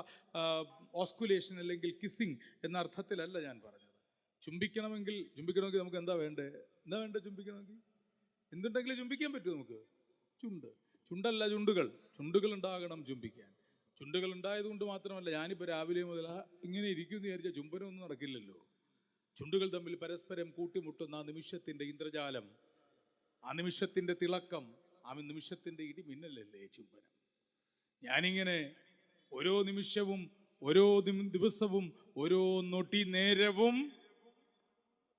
ഓസ്കുലേഷൻ അല്ലെങ്കിൽ കിസ്സിങ് എന്ന അർത്ഥത്തിലല്ല ഞാൻ പറഞ്ഞത്. ചുംബിക്കണമെങ്കിൽ നമുക്ക് എന്താ വേണ്ടേ? ചുംബിക്കണമെങ്കിൽ എന്തുണ്ടെങ്കിലും ചുംബിക്കാൻ പറ്റുമോ നമുക്ക്? ചുണ്ടല്ല, ചുണ്ടുകൾ ഉണ്ടാകണം ചുംബിക്കാൻ. ചുണ്ടുകൾ ഉണ്ടായതുകൊണ്ട് മാത്രമല്ല, ഞാനിപ്പോൾ രാവിലെ മുതൽ ഇങ്ങനെ ഇരിക്കുമെന്ന് വിചാരിച്ചാൽ ചുംബനമൊന്നും നടക്കില്ലല്ലോ. ചുണ്ടുകൾ തമ്മിൽ പരസ്പരം കൂട്ടിമുട്ടുന്ന ആ നിമിഷത്തിൻ്റെ ഇന്ദ്രജാലം, ആ നിമിഷത്തിൻ്റെ തിളക്കം, ആ നിമിഷത്തിൻ്റെ ഇടിമിന്നലല്ലേ ചുംബനം. ഞാനിങ്ങനെ ഓരോ നിമിഷവും, ഓരോ ദിവസവും, ഓരോ നൊടി നേരവും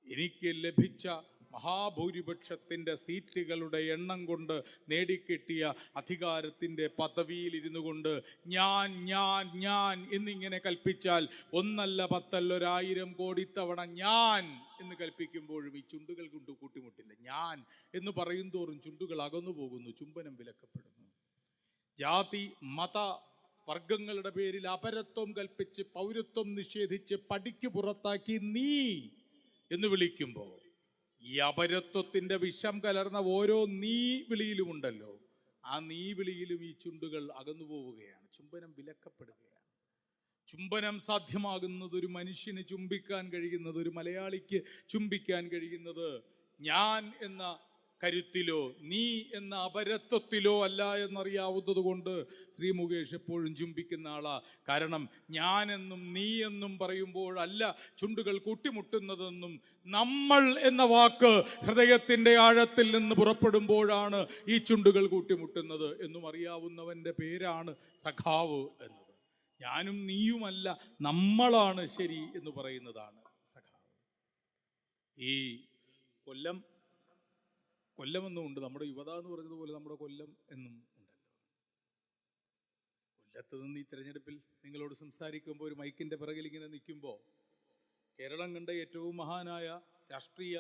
എനിക്ക് ലഭിച്ച മഹാഭൂരിപക്ഷത്തിൻ്റെ സീറ്റുകളുടെ എണ്ണം കൊണ്ട് നേടിക്കിട്ടിയ അധികാരത്തിൻ്റെ പദവിയിൽ ഇരുന്നു കൊണ്ട് ഞാൻ എന്നിങ്ങനെ കൽപ്പിച്ചാൽ 1 അല്ല 10 അല്ല 1000 കോടി തവണ ഞാൻ എന്ന് കൽപ്പിക്കുമ്പോഴും ഈ ചുണ്ടുകൾ കൊണ്ട് കൂട്ടിമുട്ടില്ല. ഞാൻ എന്ന് പറയും തോറും ചുണ്ടുകൾ അകന്നു പോകുന്നു, ചുംബനം വിലക്കപ്പെടുന്നു. ജാതി മത വർഗങ്ങളുടെ പേരിൽ അപരത്വം കൽപ്പിച്ച് പൗരത്വം നിഷേധിച്ച് പടിക്ക് പുറത്താക്കി നീ എന്ന് വിളിക്കുമ്പോൾ ഈ അപരത്വത്തിൻ്റെ വിഷം കലർന്ന ഓരോ നീ വിളിയിലുമുണ്ടല്ലോ, ആ നീ വിളിയിലും ഈ ചുണ്ടുകൾ അകന്നു പോവുകയാണ്, ചുംബനം വിലക്കപ്പെടുകയാണ്. ചുംബനം സാധ്യമാകുന്നത്, ഒരു മനുഷ്യന് ചുംബിക്കാൻ കഴിയുന്നത്, ഒരു മലയാളിക്ക് ചുംബിക്കാൻ കഴിയുന്നത് ഞാൻ എന്ന കരുത്തിലോ നീ എന്ന അപരത്വത്തിലോ അല്ല എന്നറിയാവുന്നത് കൊണ്ട് ശ്രീ മുകേഷ് എപ്പോഴും ചുംബിക്കുന്ന ആളാ. കാരണം ഞാനെന്നും നീ എന്നും പറയുമ്പോഴല്ല ചുണ്ടുകൾ കൂട്ടിമുട്ടുന്നതെന്നും നമ്മൾ എന്ന വാക്ക് ഹൃദയത്തിൻ്റെ ആഴത്തിൽ നിന്ന് പുറപ്പെടുമ്പോഴാണ് ഈ ചുണ്ടുകൾ കൂട്ടിമുട്ടുന്നത് എന്നും അറിയാവുന്നവൻ്റെ പേരാണ് സഖാവ് എന്നത്. ഞാനും നീയുമല്ല, നമ്മളാണ് ശരി എന്ന് പറയുന്നതാണ് സഖാവ്. ഈ കൊല്ലമെന്നും ഉണ്ട്, നമ്മുടെ യുവത എന്ന് പറഞ്ഞതുപോലെ നമ്മുടെ കൊല്ലം എന്നും ഉണ്ടല്ലോ. കൊല്ലത്ത് നിന്ന് ഈ തിരഞ്ഞെടുപ്പിൽ നിങ്ങളോട് സംസാരിക്കുമ്പോൾ ഒരു മൈക്കിൻ്റെ പിറകിൽ ഇങ്ങനെ നിൽക്കുമ്പോൾ കേരളം കണ്ട ഏറ്റവും മഹാനായ രാഷ്ട്രീയ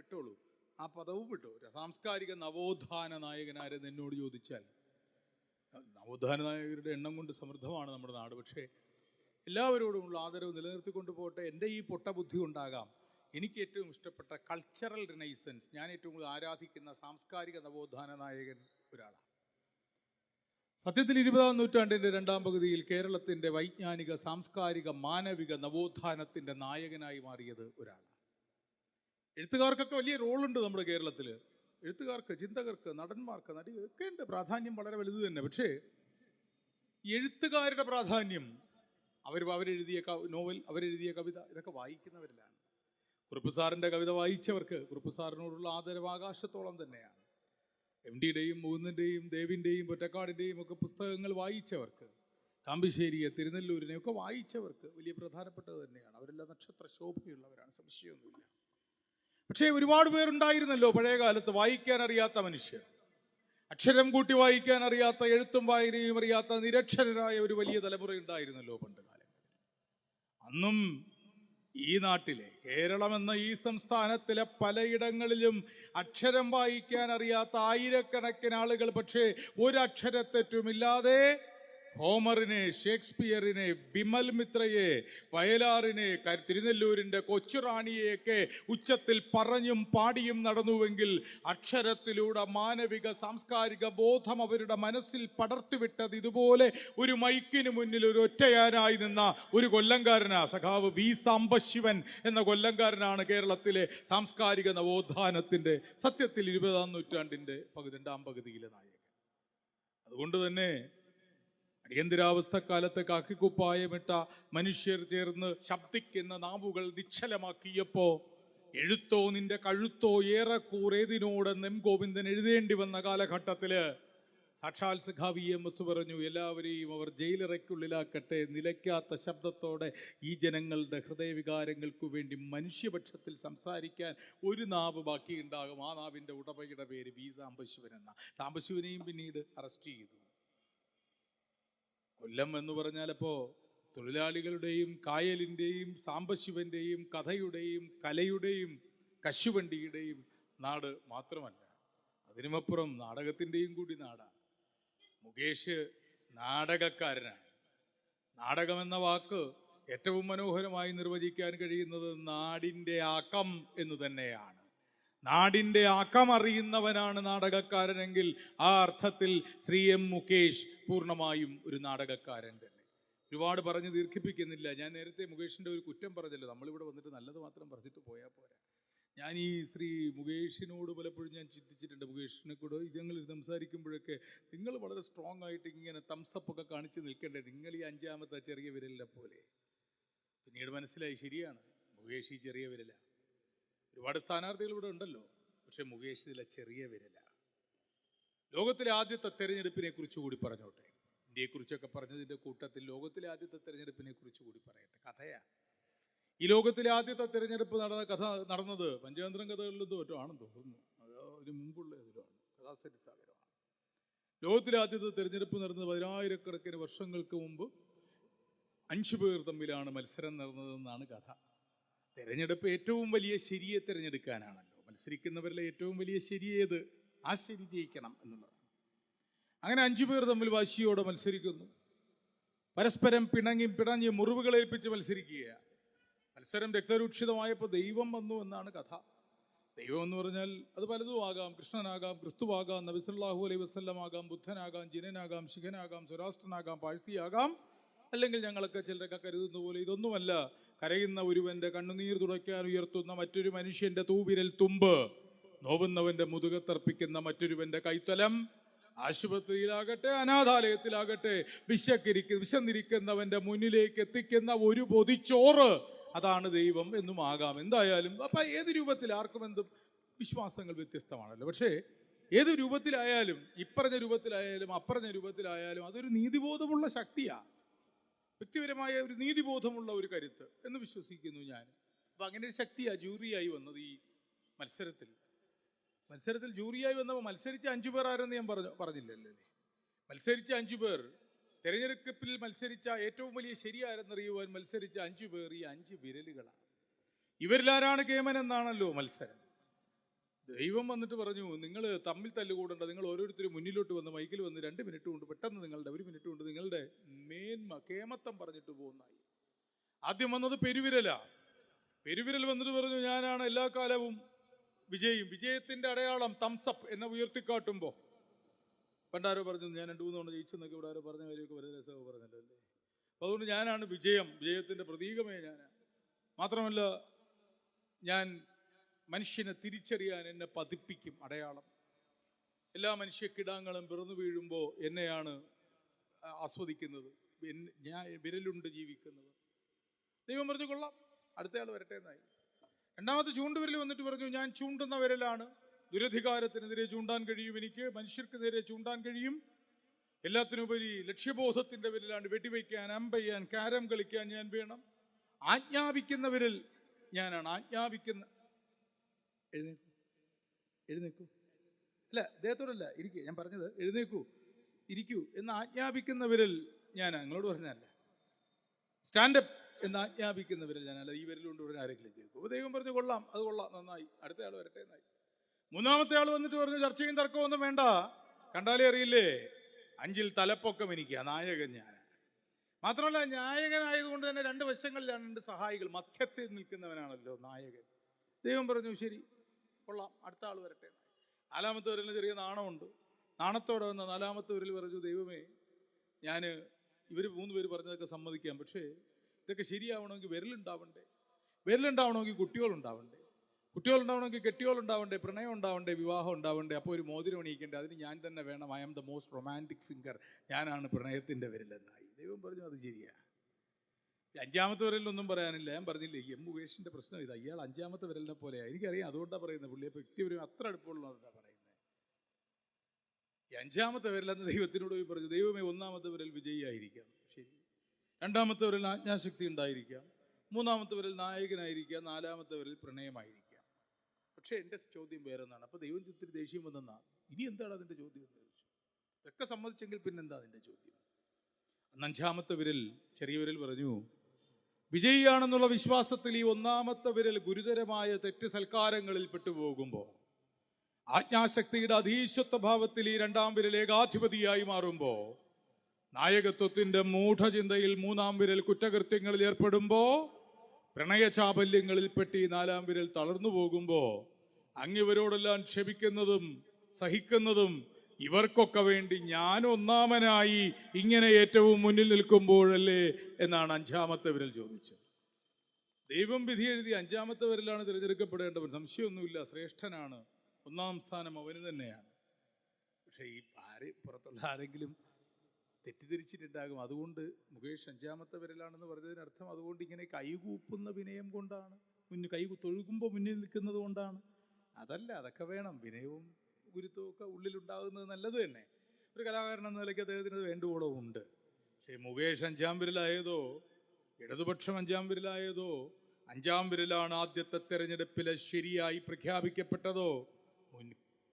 വിട്ടോളൂ, ആ പദവും വിട്ടു, സാംസ്കാരിക നവോത്ഥാന നായകനാരെന്ന് എന്നോട് ചോദിച്ചാൽ, നവോത്ഥാന നായകരുടെ എണ്ണം കൊണ്ട് സമൃദ്ധമാണ് നമ്മുടെ നാട്. പക്ഷേ എല്ലാവരോടുമുള്ള ആദരവ് നിലനിർത്തിക്കൊണ്ട് പോട്ടെ. എൻ്റെ ഈ പൊട്ട ബുദ്ധി കൊണ്ടാകാം എനിക്ക് ഏറ്റവും ഇഷ്ടപ്പെട്ട കൾച്ചറൽ റിനൈസൻസ്, ഞാൻ ഏറ്റവും കൂടുതൽ ആരാധിക്കുന്ന സാംസ്കാരിക നവോത്ഥാന നായകൻ ഒരാളാണ്. സത്യത്തിൽ 20-ാം നൂറ്റാണ്ടിൻ്റെ 2ാം പകുതിയിൽ കേരളത്തിൻ്റെ വൈജ്ഞാനിക, സാംസ്കാരിക, മാനവിക നവോത്ഥാനത്തിൻ്റെ നായകനായി മാറിയത് ഒരാളാണ്. എഴുത്തുകാർക്കൊക്കെ വലിയ റോളുണ്ട് നമ്മുടെ കേരളത്തിൽ. എഴുത്തുകാർക്ക്, ചിന്തകർക്ക്, നടന്മാർക്ക്, നടികൾക്ക് ഉണ്ട് പ്രാധാന്യം വളരെ വലുത് തന്നെ. പക്ഷേ എഴുത്തുകാരുടെ പ്രാധാന്യം അവരെഴുതിയ നോവൽ, അവരെഴുതിയ കവിത, ഇതൊക്കെ വായിക്കുന്നവരിലാണ്. കുറുപ്പ് സാറിൻ്റെ കവിത വായിച്ചവർക്ക് കുറുപ്പ് സാറിനോടുള്ള ആദരവ് ആകാശത്തോളം തന്നെയാണ്. MDയുടെയും മൂന്നിൻ്റെയും ദേവിൻ്റെയും പൊറ്റക്കാടിൻ്റെയും ഒക്കെ പുസ്തകങ്ങൾ വായിച്ചവർക്ക്, കാമ്പിശ്ശേരിയെ, തിരുനെല്ലൂരിനെ ഒക്കെ വായിച്ചവർക്ക് വലിയ പ്രധാനപ്പെട്ടത് തന്നെയാണ്. അവരെല്ലാം നക്ഷത്ര ശോഭയുള്ളവരാണ്, സംശയമൊന്നുമില്ല. പക്ഷേ ഒരുപാട് പേരുണ്ടായിരുന്നല്ലോ പഴയ കാലത്ത് വായിക്കാൻ അറിയാത്ത മനുഷ്യർ, അക്ഷരം കൂട്ടി വായിക്കാൻ അറിയാത്ത, എഴുത്തും വായനയും അറിയാത്ത നിരക്ഷരരായ ഒരു വലിയ തലമുറ ഉണ്ടായിരുന്നല്ലോ പണ്ട് കാലങ്ങളിൽ. അന്നും ഈ നാട്ടിലെ കേരളം എന്ന ഈ സംസ്ഥാനത്തിലെ പലയിടങ്ങളിലും അക്ഷരം വായിക്കാൻ അറിയാത്ത ആയിരക്കണക്കിന് ആളുകൾ പക്ഷേ ഒരക്ഷരത്തെറ്റുമില്ലാതെ ഹോമറിനെ, ഷേക്സ്പിയറിനെ, വിമൽ മിത്രയെ, വയലാറിനെ, തിരുനെല്ലൂരിൻ്റെ കൊച്ചുറാണിയെയൊക്കെ ഉച്ചത്തിൽ പറഞ്ഞും പാടിയും നടന്നുവെങ്കിൽ അക്ഷരത്തിലൂടെ മാനവിക സാംസ്കാരിക ബോധം അവരുടെ മനസ്സിൽ പടർത്തിവിട്ടത് ഇതുപോലെ ഒരു മൈക്കിന് മുന്നിൽ ഒരു ഒറ്റയാനായി നിന്ന ഒരു കൊല്ലംകാരനാ. സഖാവ് വി സാംബശിവൻ എന്ന കൊല്ലംകാരനാണ് കേരളത്തിലെ സാംസ്കാരിക നവോത്ഥാനത്തിൻ്റെ സത്യത്തിൽ 20-ാം നൂറ്റാണ്ടിൻ്റെ രണ്ടാം പകുതിയിലെ നായകൻ. അതുകൊണ്ട് തന്നെ അടിയന്തരാവസ്ഥക്കാലത്ത് കാക്കിക്കുപ്പായമിട്ട മനുഷ്യർ ചേർന്ന് ശബ്ദിക്കുന്ന നാവുകൾ നിശ്ചലമാക്കിയപ്പോ എഴുത്തോ നിന്റെ കഴുത്തോ ഏറെക്കൂറേതിനോടെന്ന് എം ഗോവിന്ദൻ എഴുതേണ്ടി വന്ന കാലഘട്ടത്തില് സാക്ഷാൽ സഖാവ് EMS പറഞ്ഞു, എല്ലാവരെയും അവർ ജയിലറയ്ക്കുള്ളിലാക്കട്ടെ, നിലയ്ക്കാത്ത ശബ്ദത്തോടെ ഈ ജനങ്ങളുടെ ഹൃദയവികാരങ്ങൾക്കു വേണ്ടി മനുഷ്യപക്ഷത്തിൽ സംസാരിക്കാൻ ഒരു നാവ് ബാക്കിയുണ്ടാകും. ആ നാവിൻ്റെ ഉടമയുടെ പേര് വി സാംബശിവൻ എന്ന. സാംബശിവനെയും പിന്നീട് അറസ്റ്റ് ചെയ്തു. കൊല്ലം എന്ന് പറഞ്ഞാലപ്പോൾ തൊഴിലാളികളുടെയും കായലിൻ്റെയും സാംബശിവൻ്റെയും കഥയുടെയും കലയുടെയും കശുവണ്ടിയുടെയും നാട് മാത്രമല്ല, അതിനുമപ്പുറം നാടകത്തിൻ്റെയും കൂടി നാടാണ്. മുകേഷ് നാടകക്കാരനാണ്. നാടകമെന്ന വാക്ക് ഏറ്റവും മനോഹരമായി നിർവചിക്കാൻ കഴിയുന്നത് നാടിൻ്റെ ആക്കം എന്ന് തന്നെയാണ്. നാടിൻ്റെ ആക്കമറിയുന്നവനാണ് നാടകക്കാരനെങ്കിൽ ആ അർത്ഥത്തിൽ ശ്രീ എം മുകേഷ് പൂർണ്ണമായും ഒരു നാടകക്കാരൻ തന്നെ. ഒരുപാട് പറഞ്ഞ് ദീർഘിപ്പിക്കുന്നില്ല. ഞാൻ നേരത്തെ മുകേഷിൻ്റെ ഒരു കുറ്റം പറഞ്ഞല്ലോ, നമ്മളിവിടെ വന്നിട്ട് നല്ലത് മാത്രം പറഞ്ഞിട്ട് പോയാൽ പോരാ. ഞാൻ ഈ ശ്രീ മുകേഷിനോട് പലപ്പോഴും ഞാൻ ചിന്തിച്ചിട്ടുണ്ട്. മുകേഷിനെ കൂടെ ഞങ്ങൾ സംസാരിക്കുമ്പോഴൊക്കെ നിങ്ങൾ വളരെ സ്ട്രോങ് ആയിട്ട് ഇങ്ങനെ തംസപ്പൊക്കെ കാണിച്ച് നിൽക്കേണ്ടത്, നിങ്ങൾ ഈ 5-ാമത്തെ ചെറിയ വിരലിനെ പോലെ. പിന്നീട് മനസ്സിലായി, ശരിയാണ്, മുകേഷ് ഈ ചെറിയ വിരലാണ്. ഒരുപാട് സ്ഥാനാർത്ഥികൾ ഇവിടെ ഉണ്ടല്ലോ, പക്ഷെ മുകേഷ് ഇതിലെ ചെറിയ വിരലാണ്. ലോകത്തിലെ ആദ്യത്തെ തെരഞ്ഞെടുപ്പിനെ കുറിച്ച് കൂടി പറഞ്ഞോട്ടെ. ഇന്ത്യയെക്കുറിച്ചൊക്കെ പറഞ്ഞതിൻ്റെ കൂട്ടത്തിൽ ലോകത്തിലെ ആദ്യത്തെ തെരഞ്ഞെടുപ്പിനെ കുറിച്ച് കൂടി പറയട്ടെ. കഥയാ. ഈ ലോകത്തിലെ ആദ്യത്തെ തെരഞ്ഞെടുപ്പ് നടന്നത് പഞ്ചതന്ത്രം കഥകളിലൊന്നും മറ്റോ ആണെന്ന് തോന്നുന്നു, അതിന് മുമ്പുള്ള ഇതിലാണ്, കഥാസരിസാഗരമാണ്. ലോകത്തിലെ ആദ്യത്തെ തെരഞ്ഞെടുപ്പ് നടന്നത് 10,000-കണക്കിന് വർഷങ്ങൾക്ക് മുമ്പ് 5 പേർ തമ്മിലാണ് മത്സരം നടന്നതെന്നാണ് കഥ. തെരഞ്ഞെടുപ്പ് ഏറ്റവും വലിയ ശരിയെ തിരഞ്ഞെടുക്കാനാണല്ലോ. മത്സരിക്കുന്നവരിലെ ഏറ്റവും വലിയ ശരി ഏത്? ആ ശരി ജയിക്കണം എന്നുള്ളതാണ്. അങ്ങനെ 5 പേർ തമ്മിൽ വാശിയോടെ മത്സരിക്കുന്നു. പരസ്പരം പിണഞ്ഞ് മുറിവുകളേൽപ്പിച്ച് മത്സരിക്കുകയാണ്. മത്സരം രക്തരൂക്ഷിതമായപ്പോൾ ദൈവം വന്നു എന്നാണ് കഥ. ദൈവം എന്ന് പറഞ്ഞാൽ അത് പലതും ആകാം. കൃഷ്ണനാകാം, ക്രിസ്തുവാകാം, നബി സല്ലല്ലാഹു അലൈഹി വസല്ലം ആകാം, ബുദ്ധനാകാം, ജിനനാകാം, ശിഖനാകാം, സ്വരാഷ്ട്രനാകാം, പാഴ്സിയാകാം, അല്ലെങ്കിൽ ഞങ്ങളൊക്കെ ചിലരൊക്കെ കരുതുന്ന പോലെ ഇതൊന്നുമല്ല. കരയുന്ന ഒരുവന്റെ കണ്ണുനീർ തുടയ്ക്കാൻ ഉയർത്തുന്ന മറ്റൊരു മനുഷ്യന്റെ തൂവിരൽ തുമ്പ്, നോവുന്നവന്റെ മുതുകത്തർപ്പിക്കുന്ന മറ്റൊരുവന്റെ കൈത്തലം, ആശുപത്രിയിലാകട്ടെ അനാഥാലയത്തിലാകട്ടെ വിശന്നിരിക്കുന്നവന്റെ മുന്നിലേക്ക് എത്തിക്കുന്ന ഒരു പൊതിച്ചോറ്, അതാണ് ദൈവം എന്നും ആകാം. എന്തായാലും അപ്പം ഏത് രൂപത്തിൽ ആർക്കും എന്തും വിശ്വാസങ്ങൾ വ്യത്യസ്തമാണല്ലോ. പക്ഷേ ഏത് രൂപത്തിലായാലും, ഇപ്പറഞ്ഞ രൂപത്തിലായാലും അപ്പറഞ്ഞ രൂപത്തിലായാലും അതൊരു നീതിബോധമുള്ള ശക്തിയാണ്. വ്യക്തിപരമായ ഒരു നീതിബോധമുള്ള ഒരു കരുത്ത് എന്ന് വിശ്വസിക്കുന്നു ഞാൻ. അപ്പം അങ്ങനെ ഒരു ശക്തിയാണ് ജൂറിയായി വന്നത് ഈ മത്സരത്തിൽ ജൂറിയായി വന്നപ്പോൾ മത്സരിച്ച 5 പേർ ആരെന്ന് ഞാൻ പറഞ്ഞില്ലല്ലേ. മത്സരിച്ച 5 പേർ, തെരഞ്ഞെടുപ്പിൽ മത്സരിച്ച ഏറ്റവും വലിയ ശരിയാരെന്നറിയുവാൻ മത്സരിച്ച 5 പേർ ഈ 5 വിരലുകളാണ്. ഇവരിലാരാണ് കേമൻ എന്നാണല്ലോ മത്സരം. ദൈവം വന്നിട്ട് പറഞ്ഞു, നിങ്ങൾ തമ്മിൽ തല്ലുകൂടണ്ട, നിങ്ങൾ ഓരോരുത്തരും മുന്നിലോട്ട് വന്ന് മൈക്കിൽ വന്ന് 2 മിനിറ്റ് കൊണ്ട് പെട്ടെന്ന് നിങ്ങളുടെ 1 മിനിറ്റ് കൊണ്ട് നിങ്ങളുടെ മേന്മ കേമത്തം പറഞ്ഞിട്ട് പോകുന്നായി. ആദ്യം വന്നത് പെരുവിരൽ വന്നിട്ട് പറഞ്ഞു, ഞാനാണ് എല്ലാ കാലവും വിജയത്തിന്റെ അടയാളം തംസപ്പ് എന്നെ ഉയർത്തിക്കാട്ടുമ്പോൾ. പണ്ടാരോ പറഞ്ഞു ഞാൻ 2-3 തവണ ജയിച്ചെന്നൊക്കെ ഇവിടെ ആരോ പറഞ്ഞ കാര്യമൊക്കെ വളരെ രസമൊക്കെ പറഞ്ഞല്ലോ അല്ലേ. അപ്പം അതുകൊണ്ട് ഞാനാണ് വിജയത്തിന്റെ പ്രതീകമേ ഞാനാണ്. മാത്രമല്ല ഞാൻ മനുഷ്യനെ തിരിച്ചറിയാൻ എന്നെ പതിപ്പിക്കും അടയാളം. എല്ലാ മനുഷ്യക്കിടാങ്ങളും പിറന്നു വീഴുമ്പോൾ എന്നെയാണ് ആസ്വദിക്കുന്നത്, ഞാൻ വിരലുണ്ട് ജീവിക്കുന്നത്. ദൈവം പറഞ്ഞു കൊള്ളാം, അടുത്തയാൾ വരട്ടെ എന്നായി. രണ്ടാമത്തെ ചൂണ്ടുവിരൽ വന്നിട്ട് പറഞ്ഞു, ഞാൻ ചൂണ്ടുന്ന വിരലാണ്, ദുരധികാരത്തിനെതിരെ ചൂണ്ടാൻ കഴിയും, എനിക്ക് മനുഷ്യർക്കെതിരെ ചൂണ്ടാൻ കഴിയും, എല്ലാത്തിനുപരി ലക്ഷ്യബോധത്തിൻ്റെ വിരലാണ്, വെടിവെക്കാൻ, അമ്പയ്യാൻ, കാരം കളിക്കാൻ ഞാൻ വേണം. ആജ്ഞാപിക്കുന്ന വിരൽ ഞാനാണ്. എഴുന്നേക്കൂ അല്ല, അദ്ദേഹത്തോടല്ല, ഇരിക്കൂ. ഞാൻ പറഞ്ഞത് ഇരിക്കൂ എന്ന് ആജ്ഞാപിക്കുന്ന വിരൽ ഞാനാണ്. നിങ്ങളോട് പറഞ്ഞതല്ല. സ്റ്റാൻഡപ്പ് എന്ന് ആജ്ഞാപിക്കുന്ന വിരൽ ഞാനല്ല, ഈ വിരലുകൊണ്ട് പറഞ്ഞ ആരെങ്കിലും കേൾക്കും. അപ്പോൾ ദൈവം പറഞ്ഞു കൊള്ളാം, അത് കൊള്ളാം, നന്നായി, അടുത്ത ആൾ വരട്ടെ എന്നായി. മൂന്നാമത്തെ ആൾ വന്നിട്ട് പറഞ്ഞു ചർച്ചയും തർക്കമൊന്നും വേണ്ട, കണ്ടാലേ അറിയില്ലേ 5 തലപ്പൊക്കം എനിക്ക്, നായകൻ ഞാനാണ്. മാത്രമല്ല നായകനായതുകൊണ്ട് തന്നെ 2 വശങ്ങളിലാണ് 2 സഹായികൾ, മധ്യത്തിൽ നിൽക്കുന്നവനാണല്ലോ നായകൻ. ദൈവം പറഞ്ഞു ശരി കൊള്ളാം, അടുത്ത ആൾ വരട്ടെ. 4-മത്തെ വിരലിന് ചെറിയ നാണമുണ്ട്. നാണത്തോടെ വന്ന 4-മത്തെ വിരൽ പറഞ്ഞു ദൈവമേ, ഞാൻ ഇവർ 3 പേര് പറഞ്ഞതൊക്കെ സമ്മതിക്കാം, പക്ഷേ ഇതൊക്കെ ശരിയാവണമെങ്കിൽ വിരലുണ്ടാവണ്ടേ, വിരലുണ്ടാവണമെങ്കിൽ കുട്ടികളുണ്ടാവണ്ടേ, കുട്ടികളുണ്ടാവണമെങ്കിൽ കെട്ടിയോളുണ്ടാവണ്ടേ, പ്രണയം ഉണ്ടാവണ്ടേ, വിവാഹം ഉണ്ടാവണ്ടേ, അപ്പോൾ ഒരു മോതിരം അണിയിക്കണ്ടേ, അതിന് ഞാൻ തന്നെ വേണം. I am the most romantic finger, ഞാനാണ് പ്രണയത്തിൻ്റെ വിരലെന്നായി. ദൈവം പറഞ്ഞു അത് ശരിയാ. 5-മത്തെ വിരലിനൊന്നും പറയാനില്ല. ഞാൻ പറഞ്ഞില്ലേ എം മുകേഷിൻ്റെ പ്രശ്നം ഇതാ, ഇയാൾ 5-മത്തെ വിരലിനെ പോലെയാണ്. എനിക്കറിയാം, അതുകൊണ്ടാണ് പറയുന്നത്, പുള്ളിയെ വ്യക്തിപരവും അത്ര അടുപ്പമുള്ളതാണ് പറയുന്നത്. ഈ 5-മത്തെ വിരലെന്ന് ദൈവത്തിനോട് പോയി പറഞ്ഞു ദൈവമേ, 1-മത്തെ വിരൽ വിജയിയായിരിക്കാം, ശരി, 2-മത്തെ വിരൽ ആജ്ഞാശക്തി ഉണ്ടായിരിക്കാം, 3-മത്തെ വിരൽ നായകനായിരിക്കാം, 4-മത്തെ വിരൽ പ്രണയമായിരിക്കാം. പക്ഷേ എൻ്റെ ചോദ്യം വേറെ ഒന്നാണ്. അപ്പോൾ ദൈവം ഇത്തിരി ദേഷ്യം വന്നെന്നാ, ഇനി എന്താണ് അതിൻ്റെ ചോദ്യം എന്ന് ചോദിച്ചു. ഇതൊക്കെ സമ്മതിച്ചെങ്കിൽ പിന്നെന്താ അതിൻ്റെ ചോദ്യം? 5-മത്തെ വിരൽ, ചെറിയ വിരൽ പറഞ്ഞു വിജയിയാണെന്നുള്ള വിശ്വാസത്തിൽ ഈ 1-മത്തെ വിരൽ ഗുരുതരമായ തെറ്റ് സൽക്കാരങ്ങളിൽ പെട്ടുപോകുമ്പോൾ, ആജ്ഞാശക്തിയുടെ അധീശത്വ ഭാവത്തിൽ ഈ 2-ാം വിരൽ ഏകാധിപതിയായി മാറുമ്പോൾ, നായകത്വത്തിൻ്റെ മൂഢചിന്തയിൽ 3-ാം വിരൽ കുറ്റകൃത്യങ്ങളിൽ ഏർപ്പെടുമ്പോൾ, പ്രണയചാബല്യങ്ങളിൽപ്പെട്ട് ഈ 4-ാം വിരൽ തളർന്നു പോകുമ്പോൾ, അങ്ങിവരോടെല്ലാം ക്ഷമിക്കുന്നതും സഹിക്കുന്നതും ഇവർക്കൊക്കെ വേണ്ടി ഞാൻ 1-മനായി ഇങ്ങനെ ഏറ്റവും മുന്നിൽ നിൽക്കുമ്പോഴല്ലേ എന്നാണ് 5-മത്തെ വിരൽ ചോദിച്ചത്. ദൈവം വിധി എഴുതി 5-മത്തെ വിരലാണ് തിരഞ്ഞെടുക്കപ്പെടേണ്ടവൻ, സംശയമൊന്നുമില്ല, ശ്രേഷ്ഠനാണ്, 1-ാം സ്ഥാനം അവന് തന്നെയാണ്. പക്ഷേ ഈ പുറത്തുള്ള ആരെങ്കിലും തെറ്റിദ്ധരിച്ചിട്ടുണ്ടാകും, അതുകൊണ്ട് മുകേഷ് 5-മത്തെ വിരലാണെന്ന് പറഞ്ഞതിനർത്ഥം അതുകൊണ്ട് ഇങ്ങനെ കൈകൂപ്പുന്ന വിനയം കൊണ്ടാണ്, കൈ തൊഴുകുമ്പോൾ മുന്നിൽ നിൽക്കുന്നത് കൊണ്ടാണ്. അതല്ല, അതൊക്കെ വേണം, വിനയവും ഗുരുത്വവും ഒക്കെ ഉള്ളിലുണ്ടാകുന്നത് നല്ലത് തന്നെ. ഒരു കലാകാരൻ എന്ന നിലയ്ക്ക് അദ്ദേഹത്തിന് വേണ്ടുവോളം ഉണ്ട്. പക്ഷേ മുകേഷ് 5-ാം വിരലായതോ, ഇടതുപക്ഷം 5-ാം വിരലായതോ, 5-ാം വിരലാണ് ആദ്യത്തെ തെരഞ്ഞെടുപ്പിലെ ശരിയായി പ്രഖ്യാപിക്കപ്പെട്ടതോ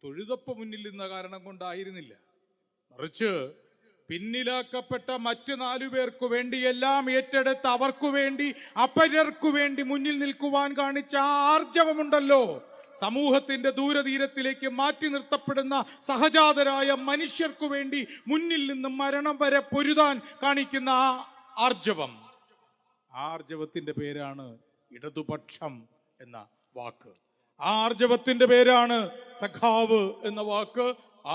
തൊഴുതപ്പം മുന്നിൽ നിന്ന കാരണം കൊണ്ടായിരുന്നില്ല, മറിച്ച് പിന്നിലാക്കപ്പെട്ട മറ്റ് 4 പേർക്കു വേണ്ടി എല്ലാം ഏറ്റെടുത്ത് അവർക്കു വേണ്ടി അപരർക്കു വേണ്ടി മുന്നിൽ നിൽക്കുവാൻ കാണിച്ച ആ ആർജവമുണ്ടല്ലോ, സമൂഹത്തിന്റെ ദൂരതീരത്തിലേക്ക് മാറ്റി നിർത്തപ്പെടുന്ന സഹജാതരായ മനുഷ്യർക്കു വേണ്ടി മുന്നിൽ നിന്ന് മരണം വരെ പൊരുതാൻ കാണിക്കുന്ന ആ ആർജവത്തിന്റെ പേരാണ് ഇടതുപക്ഷം എന്ന വാക്ക്. ആ ആർജവത്തിന്റെ പേരാണ് സഖാവ് എന്ന വാക്ക്.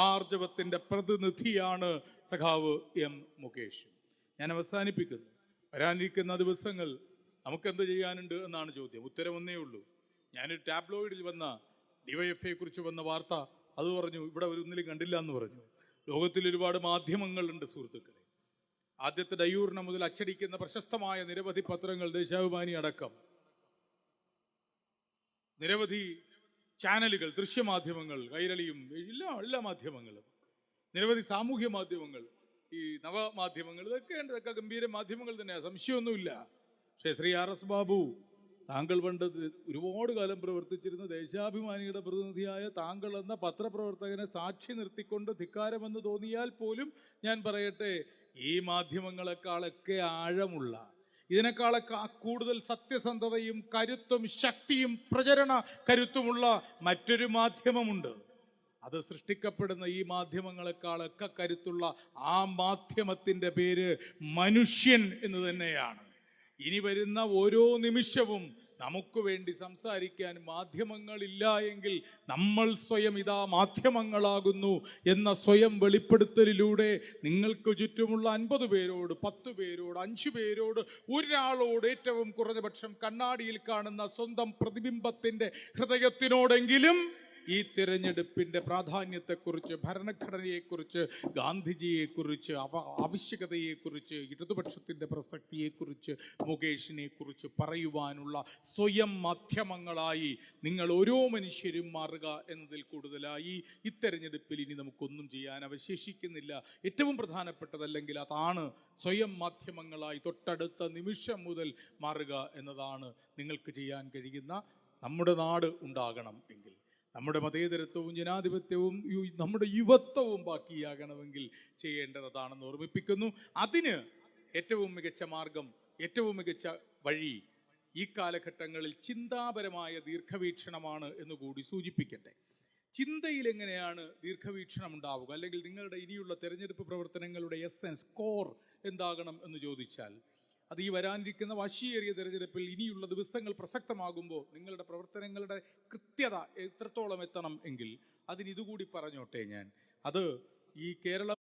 ആർജവത്തിന്റെ പ്രതിനിധിയാണ് സഖാവ് എം മുകേഷ്. ഞാൻ അവസാനിപ്പിക്കുന്നു. വരാനിരിക്കുന്ന ദിവസങ്ങൾ നമുക്കെന്ത് ചെയ്യാനുണ്ട് എന്നാണ് ചോദ്യം. ഉത്തരം ഒന്നേ ഉള്ളൂ. ഞാനൊരു ടാബ്ലോയിഡിൽ വന്ന DYFIയെ കുറിച്ച് വന്ന വാർത്ത അത് പറഞ്ഞു, ഇവിടെ ഒന്നിലും കണ്ടില്ല എന്ന് പറഞ്ഞു. ലോകത്തിൽ ഒരുപാട് മാധ്യമങ്ങളുണ്ട് സുഹൃത്തുക്കളെ. ആദ്യത്തെ ഡയൂറിന മുതൽ അച്ചടിക്കുന്ന പ്രശസ്തമായ നിരവധി പത്രങ്ങൾ, ദേശാഭിമാനി അടക്കം, നിരവധി ചാനലുകൾ, ദൃശ്യമാധ്യമങ്ങൾ, കൈരളിയും എല്ലാ മാധ്യമങ്ങളും, നിരവധി സാമൂഹ്യ മാധ്യമങ്ങൾ, ഈ നവമാധ്യമങ്ങൾ, ഇതൊക്കെ ഗംഭീര മാധ്യമങ്ങൾ തന്നെയാണ്, സംശയമൊന്നുമില്ല. പക്ഷേ ശ്രീ RS ബാബു, താങ്കൾ പണ്ട് ഒരുപാട് കാലം പ്രവർത്തിച്ചിരുന്ന ദേശാഭിമാനിയുടെ പ്രതിനിധിയായ താങ്കൾ എന്ന പത്രപ്രവർത്തകനെ സാക്ഷി നിർത്തിക്കൊണ്ട് ധിക്കാരമെന്ന് തോന്നിയാൽ പോലും ഞാൻ പറയട്ടെ, ഈ മാധ്യമങ്ങളെക്കാളൊക്കെ ആഴമുള്ള, ഇതിനേക്കാളൊക്കെ കൂടുതൽ സത്യസന്ധതയും കരുത്തും ശക്തിയും പ്രചരണ കരുത്തുമുള്ള മറ്റൊരു മാധ്യമമുണ്ട്. അത് സൃഷ്ടിക്കപ്പെടുന്ന ഈ മാധ്യമങ്ങളെക്കാളൊക്കെ കരുത്തുള്ള ആ മാധ്യമത്തിൻ്റെ പേര് മനുഷ്യൻ എന്ന് തന്നെയാണ്. ഇനി വരുന്ന ഓരോ നിമിഷവും നമുക്ക് വേണ്ടി സംസാരിക്കാൻ മാധ്യമങ്ങളില്ല എങ്കിൽ നമ്മൾ സ്വയം ഇതാ മാധ്യമങ്ങളാകുന്നു എന്ന സ്വയം വെളിപ്പെടുത്തലിലൂടെ നിങ്ങൾക്ക് ചുറ്റുമുള്ള 50 പേരോട്, 10 പേരോട്, 5 പേരോട്, ഒരാളോട്, ഏറ്റവും കുറഞ്ഞപക്ഷം കണ്ണാടിയിൽ കാണുന്ന സ്വന്തം പ്രതിബിംബത്തിൻ്റെ ഹൃദയത്തിനോടെങ്കിലും ഈ തിരഞ്ഞെടുപ്പിൻ്റെ പ്രാധാന്യത്തെക്കുറിച്ച്, ഭരണഘടനയെക്കുറിച്ച്, ഗാന്ധിജിയെക്കുറിച്ച്, ആവശ്യകതയെക്കുറിച്ച്, ഇടതുപക്ഷത്തിൻ്റെ പ്രസക്തിയെക്കുറിച്ച്, മുകേഷിനെ കുറിച്ച് പറയുവാനുള്ള സ്വയം മാധ്യമങ്ങളായി നിങ്ങൾ ഓരോ മനുഷ്യരും മാറുക എന്നതിൽ കൂടുതലായി ഈ തെരഞ്ഞെടുപ്പിൽ ഇനി നമുക്കൊന്നും ചെയ്യാൻ അവശേഷിക്കുന്നില്ല. ഏറ്റവും പ്രധാനപ്പെട്ടതല്ലെങ്കിൽ അതാണ് സ്വയം മാധ്യമങ്ങളായി തൊട്ടടുത്ത നിമിഷം മുതൽ മാറുക എന്നതാണ് നിങ്ങൾക്ക് ചെയ്യാൻ കഴിയുന്ന. നമ്മുടെ നാട് ഉണ്ടാകണം എങ്കിൽ, നമ്മുടെ മതേതരത്വവും ജനാധിപത്യവും നമ്മുടെ യുവത്വവും ബാക്കിയാകണമെങ്കിൽ ചെയ്യേണ്ടത് അതാണെന്ന് ഓർമ്മിപ്പിക്കുന്നു. അതിന് ഏറ്റവും മികച്ച മാർഗം ഏറ്റവും മികച്ച വഴി ഈ കാലഘട്ടങ്ങളിൽ ചിന്താപരമായ ദീർഘവീക്ഷണമാണ് എന്നുകൂടി സൂചിപ്പിക്കട്ടെ. ചിന്തയിൽ എങ്ങനെയാണ് ദീർഘവീക്ഷണം ഉണ്ടാവുക, അല്ലെങ്കിൽ നിങ്ങളുടെ ഇനിയുള്ള തെരഞ്ഞെടുപ്പ് പ്രവർത്തനങ്ങളുടെ എസൻസ്, കോർ എന്താകണം എന്ന് ചോദിച്ചാൽ, അത് ഈ വരാനിരിക്കുന്ന വാശിയേറിയ തെരഞ്ഞെടുപ്പിൽ ഇനിയുള്ള ദിവസങ്ങൾ പ്രസക്തമാകുമ്പോൾ നിങ്ങളുടെ പ്രവർത്തനങ്ങളുടെ കൃത്യത എത്രത്തോളം എത്തണം എങ്കിൽ അതിനിതുകൂടി പറഞ്ഞോട്ടെ ഞാൻ. അത് ഈ കേരളം